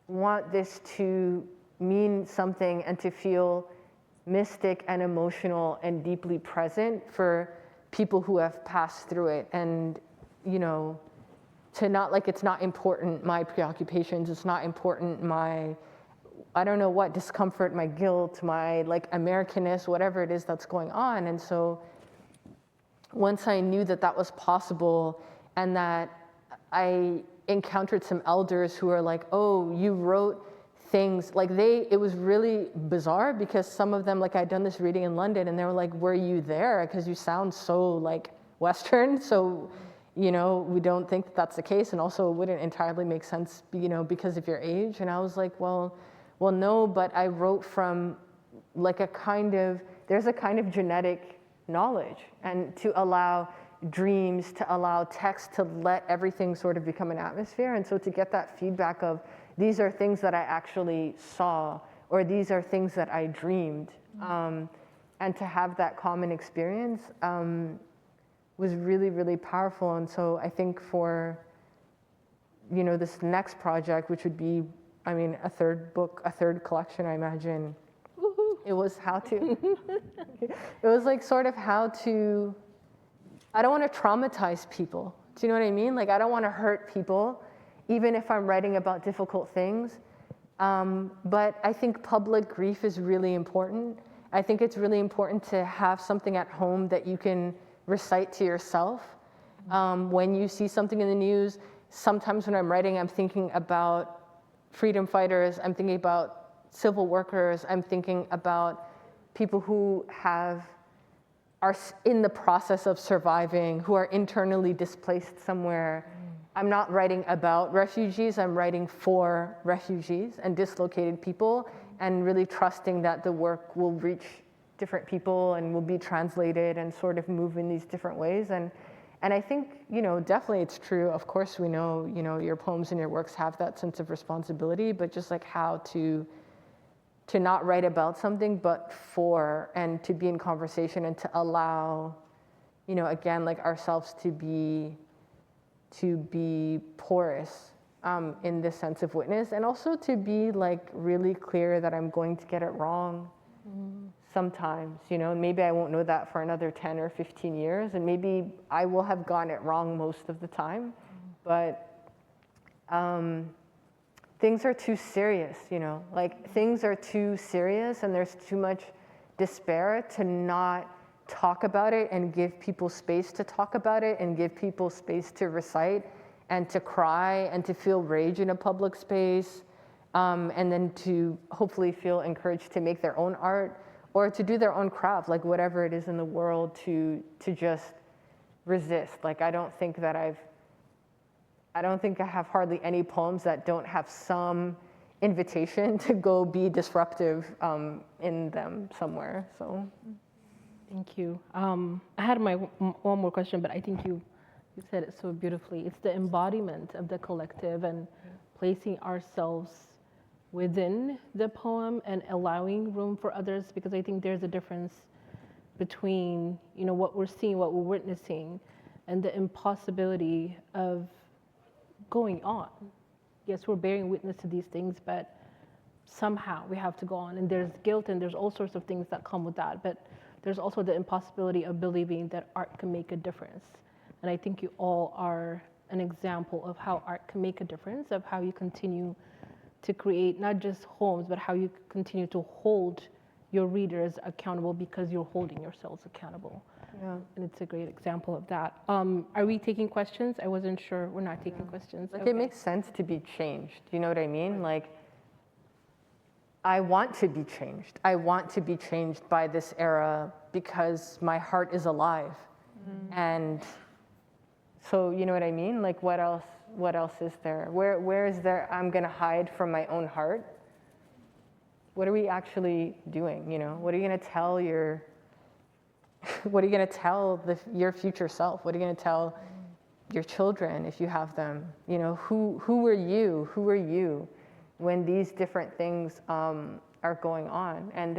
want this to mean something and to feel mystic and emotional and deeply present for people who have passed through it. And, you know, to not, like, it's not important, my preoccupations, it's not important, my, I don't know what, discomfort, my guilt, my, like, Americanness, whatever it is that's going on. And so once I knew that that was possible, and that I encountered some elders who were like, oh, you wrote things, like it was really bizarre, because some of them, like I'd done this reading in London, and they were like, were you there? Because you sound so like Western. So we don't think that that's the case, and also it wouldn't entirely make sense, because of your age. And I was like, well, no, but I wrote from like there's a kind of genetic knowledge, and to allow dreams, to allow text to let everything sort of become an atmosphere. And so to get that feedback of these are things that I actually saw, or these are things that I dreamed, and to have that common experience was really, really powerful. And so I think for, this next project, which would be, a third book, a third collection, I imagine, it was it was like sort of how to, I don't want to traumatize people. Do you know what I mean? Like, I don't want to hurt people, even if I'm writing about difficult things. But I think public grief is really important. I think it's really important to have something at home that you can recite to yourself. When you see something in the news, sometimes when I'm writing, I'm thinking about freedom fighters, I'm thinking about civil workers, I'm thinking about people who are in the process of surviving, who are internally displaced somewhere. I'm not writing about refugees, I'm writing for refugees and dislocated people, and really trusting that the work will reach different people and will be translated and sort of move in these different ways. And I think, definitely it's true. Of course, we know, your poems and your works have that sense of responsibility, but just like how to not write about something, but for, and to be in conversation and to allow, again, like ourselves to be porous in this sense of witness, and also to be like really clear that I'm going to get it wrong sometimes, maybe I won't know that for another 10 or 15 years, and maybe I will have gotten it wrong most of the time, but things are too serious, like things are too serious, and there's too much despair to not talk about it and give people space to talk about it and give people space to recite and to cry and to feel rage in a public space, and then to hopefully feel encouraged to make their own art or to do their own craft, like whatever it is in the world, to just resist. Like I don't think I have hardly any poems that don't have some invitation to go be disruptive in them somewhere. So, Thank you. I had one more question, but I think you said it so beautifully. It's the embodiment of the collective and placing ourselves within the poem and allowing room for others, because I think there's a difference between, what we're seeing, what we're witnessing, and the impossibility of going on. Yes, we're bearing witness to these things, but somehow we have to go on. And there's guilt and there's all sorts of things that come with that. But there's also the impossibility of believing that art can make a difference. And I think you all are an example of how art can make a difference, of how you continue to create not just poems, but how you continue to hold your readers accountable because you're holding yourselves accountable. yeah. And it's a great example of that. Are we taking questions? I wasn't sure. We're not taking questions. Like Okay. it makes sense to be changed. Do you know what I mean? Like, I want to be changed. I want to be changed by this era because my heart is alive. And so, you know what I mean? Like, what else is there? Where is there, I'm gonna hide from my own heart? What are we actually doing, What are you gonna tell your future self? What are you gonna tell your children if you have them? Who are you? Who are you when these different things are going on? And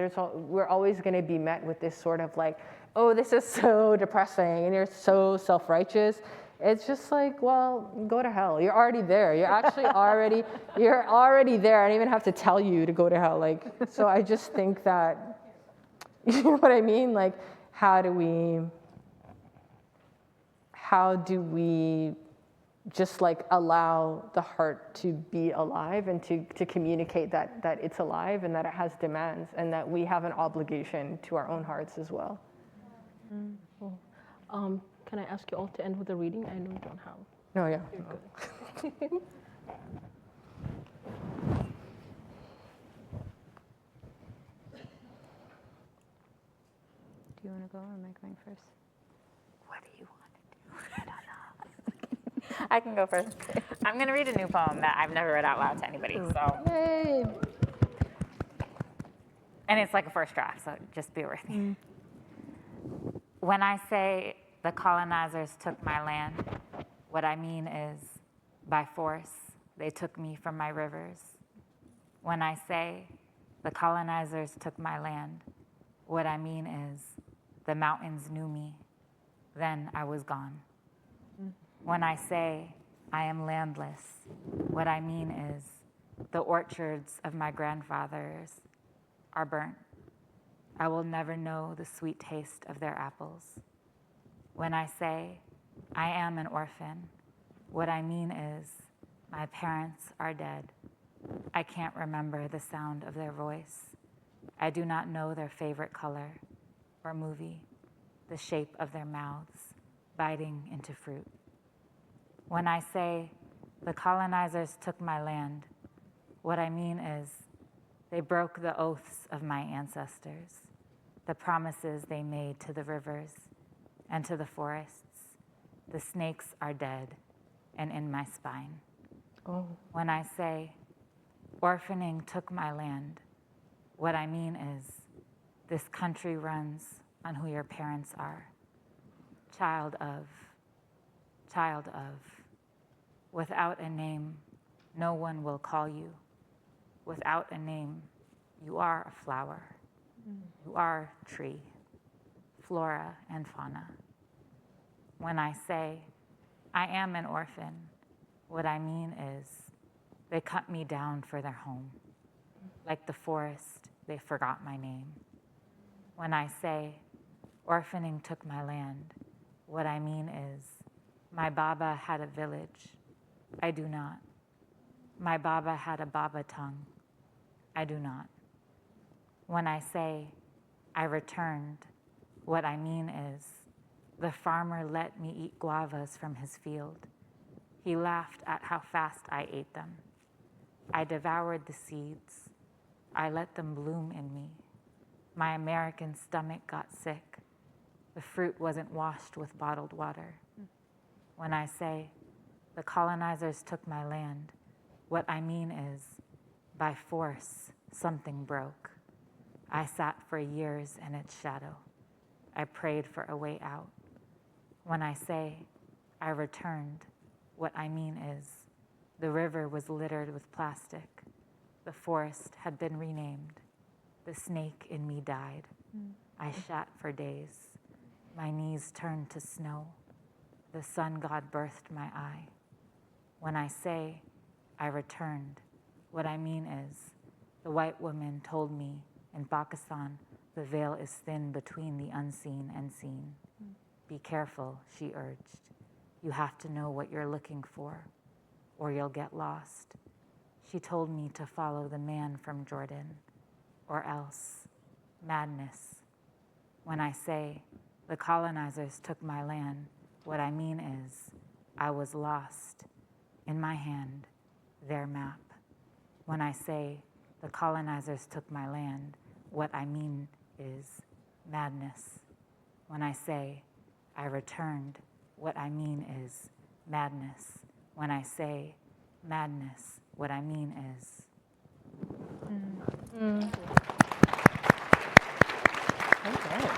we're always gonna be met with this sort of like, oh, this is so depressing and you're so self-righteous. It's just like, well, go to hell. You're already there. You're actually you're already there. I don't even have to tell you to go to hell. Like, so I just think that, you know what I mean? Like, how do we just like allow the heart to be alive and to communicate that it's alive and that it has demands and that we have an obligation to our own hearts as well. Cool. Can I ask you all to end with a reading? I know you don't have. No, yeah. You're good. Do you want to go or am I going first? What do you want to do? I don't know. I can go first. I'm going to read a new poem that I've never read out loud to anybody. So, Yay! and it's like a first draft, so just bear with me. When I say the colonizers took my land, what I mean is by force they took me from my rivers. When I say the colonizers took my land, what I mean is the mountains knew me, then I was gone. When I say I am landless, what I mean is the orchards of my grandfathers are burnt. I will never know the sweet taste of their apples. When I say I am an orphan, what I mean is my parents are dead. I can't remember the sound of their voice. I do not know their favorite color or movie, the shape of their mouths biting into fruit. When I say the colonizers took my land, what I mean is they broke the oaths of my ancestors, the promises they made to the rivers and to the forests. The snakes are dead and in my spine. Oh. When I say orphaning took my land, what I mean is this country runs on who your parents are. Child of. Without a name, no one will call you. Without a name, you are a flower. You are tree, flora and fauna. When I say I am an orphan, what I mean is they cut me down for their home. Like the forest, they forgot my name. When I say orphaning took my land, what I mean is my Baba had a village. I do not. My Baba had a Baba tongue. I do not. When I say I returned, what I mean is the farmer let me eat guavas from his field. He laughed at how fast I ate them. I devoured the seeds. I let them bloom in me. My American stomach got sick. The fruit wasn't washed with bottled water. When I say the colonizers took my land, what I mean is by force, something broke. I sat for years in its shadow. I prayed for a way out. When I say I returned, what I mean is the river was littered with plastic. The forest had been renamed. The snake in me died. I shat for days. My knees turned to snow. The sun god birthed my eye. When I say I returned, what I mean is the white woman told me in Pakistan the veil is thin between the unseen and seen. Be careful, she urged. You have to know what you're looking for, or you'll get lost. She told me to follow the man from Jordan, or else madness. When I say the colonizers took my land, what I mean is I was lost. In my hand, their map. When I say the colonizers took my land, what I mean is madness. When I say I returned, what I mean is madness. When I say madness, what I mean is. Okay.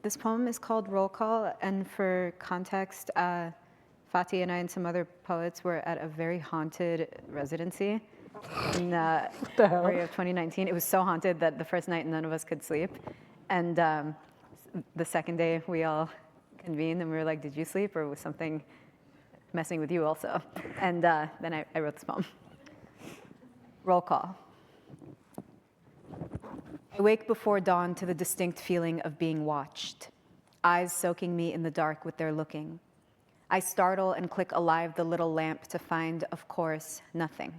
This poem is called Roll Call, and for context, Fatih and I and some other poets were at a very haunted residency in February of 2019. It was so haunted that the first night none of us could sleep. And the second day we all convened and we were like, did you sleep or was something messing with you also? And then I wrote this poem. Roll Call. I wake before dawn to the distinct feeling of being watched, eyes soaking me in the dark with their looking. I startle and click alive the little lamp to find, of course, nothing.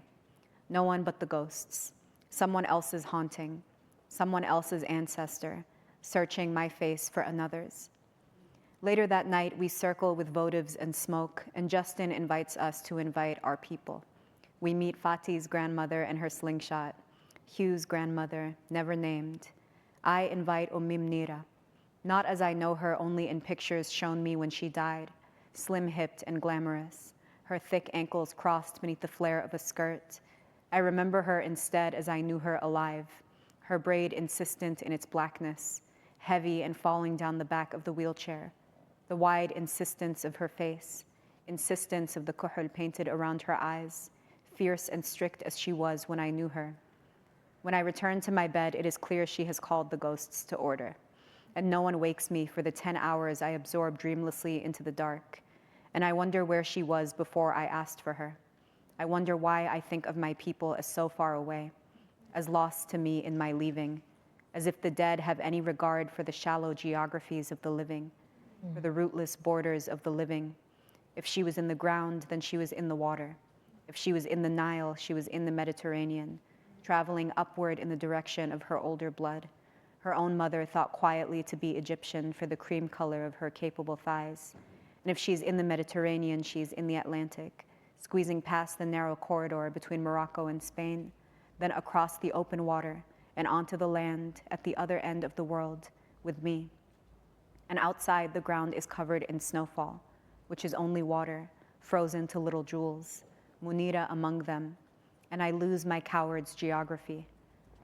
No one but the ghosts, someone else's haunting, someone else's ancestor, searching my face for another's. Later that night, we circle with votives and smoke, and Justin invites us to invite our people. We meet Fatih's grandmother and her slingshot, Hugh's grandmother, never named. I invite Mimnira, not as I know her only in pictures shown me when she died, slim-hipped and glamorous, her thick ankles crossed beneath the flare of a skirt. I remember her instead as I knew her alive, her braid insistent in its blackness, heavy and falling down the back of the wheelchair, the wide insistence of her face, insistence of the kuhul painted around her eyes, fierce and strict as she was when I knew her. When I return to my bed, it is clear she has called the ghosts to order, and no one wakes me for the 10 hours I absorb dreamlessly into the dark, and I wonder where she was before I asked for her. I wonder why I think of my people as so far away, as lost to me in my leaving, as if the dead have any regard for the shallow geographies of the living, for the rootless borders of the living. If she was in the ground, then she was in the water. If she was in the Nile, she was in the Mediterranean, traveling upward in the direction of her older blood. Her own mother thought quietly to be Egyptian for the cream color of her capable thighs. And if she's in the Mediterranean, she's in the Atlantic, squeezing past the narrow corridor between Morocco and Spain, then across the open water and onto the land at the other end of the world with me. And outside, the ground is covered in snowfall, which is only water, frozen to little jewels, Munira among them. And I lose my coward's geography.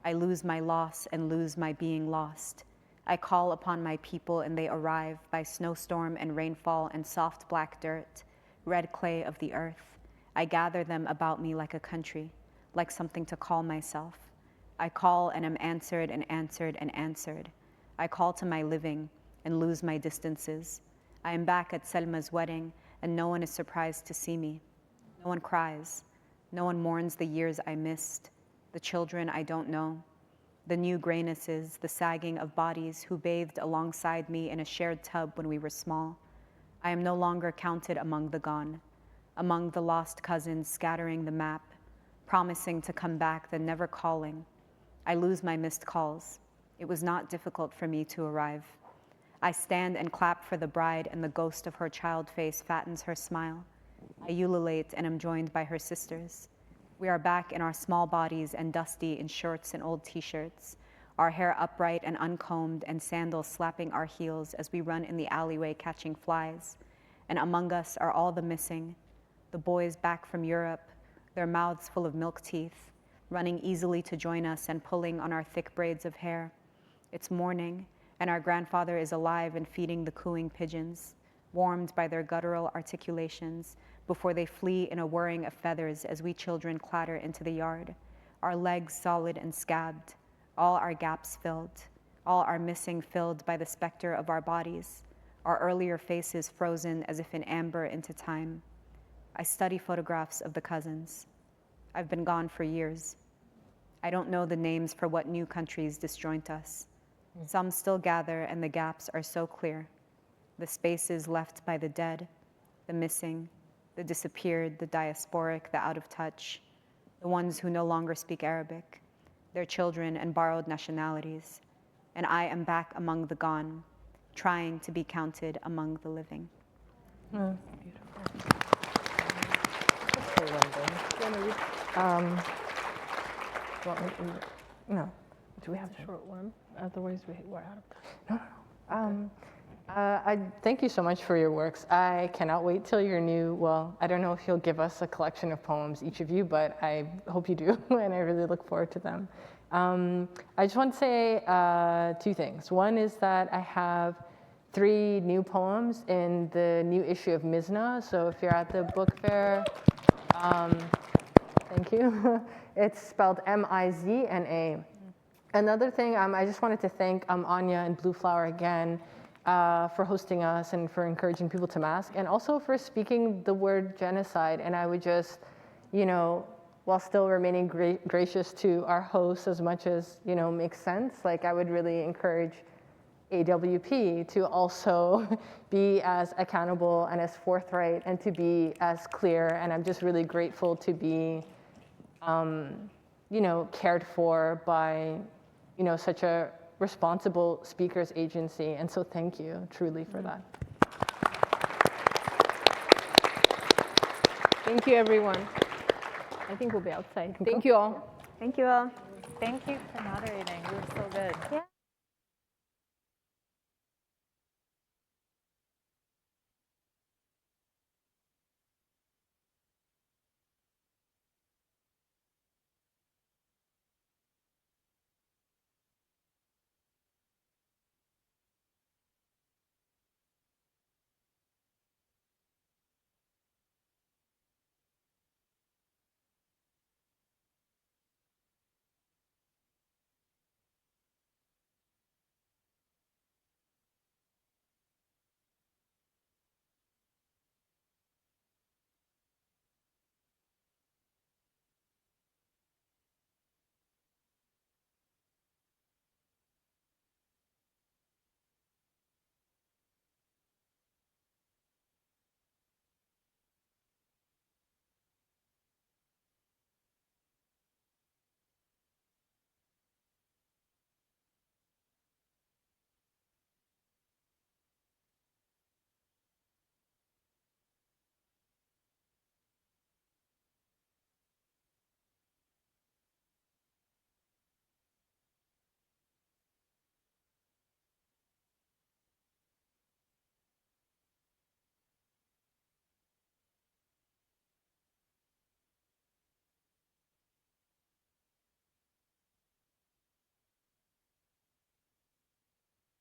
I lose my loss and lose my being lost. I call upon my people and they arrive by snowstorm and rainfall and soft black dirt, red clay of the earth. I gather them about me like a country, like something to call myself. I call and am answered and answered and answered. I call to my living and lose my distances. I am back at Selma's wedding and no one is surprised to see me. No one cries. No one mourns the years I missed, the children I don't know, the new graynesses, the sagging of bodies who bathed alongside me in a shared tub when we were small. I am no longer counted among the gone, among the lost cousins scattering the map, promising to come back then never calling. I lose my missed calls. It was not difficult for me to arrive. I stand and clap for the bride and the ghost of her child face fattens her smile. I ululate and am joined by her sisters. We are back in our small bodies and dusty in shorts and old t-shirts, our hair upright and uncombed and sandals slapping our heels as we run in the alleyway catching flies. And among us are all the missing, the boys back from Europe, their mouths full of milk teeth, running easily to join us and pulling on our thick braids of hair. It's morning, and our grandfather is alive and feeding the cooing pigeons, warmed by their guttural articulations, before they flee in a whirring of feathers as we children clatter into the yard, our legs solid and scabbed, all our gaps filled, all our missing filled by the specter of our bodies, our earlier faces frozen as if in amber into time. I study photographs of the cousins. I've been gone for years. I don't know the names for what new countries disjoint us. Some still gather and the gaps are so clear. The spaces left by the dead, the missing, the disappeared, the diasporic, the out of touch, the ones who no longer speak Arabic, their children and borrowed nationalities. And I am back among the gone, trying to be counted among the living. Beautiful. No. Do we have a short one? Otherwise, we're out of time. I thank you so much for your works. I cannot wait till your new, well, I don't know if you'll give us a collection of poems, each of you, but I hope you do, and I really look forward to them. I just want to say 2 things. One is that I have 3 new poems in the new issue of Mizna, so if you're at the book fair, thank you. It's spelled M-I-Z-N-A. Another thing, I just wanted to thank Anya and Blue Flower again for hosting us and for encouraging people to mask, and also for speaking the word genocide. And I would just, while still remaining gracious to our hosts as much as, makes sense, like I would really encourage AWP to also be as accountable and as forthright and to be as clear. And I'm just really grateful to be, cared for by, such a responsible speakers agency. And so thank you truly for that. Thank you, everyone. I think we'll be outside. Thank you all. Thank you all. Thank you for moderating. You were so good. Yeah.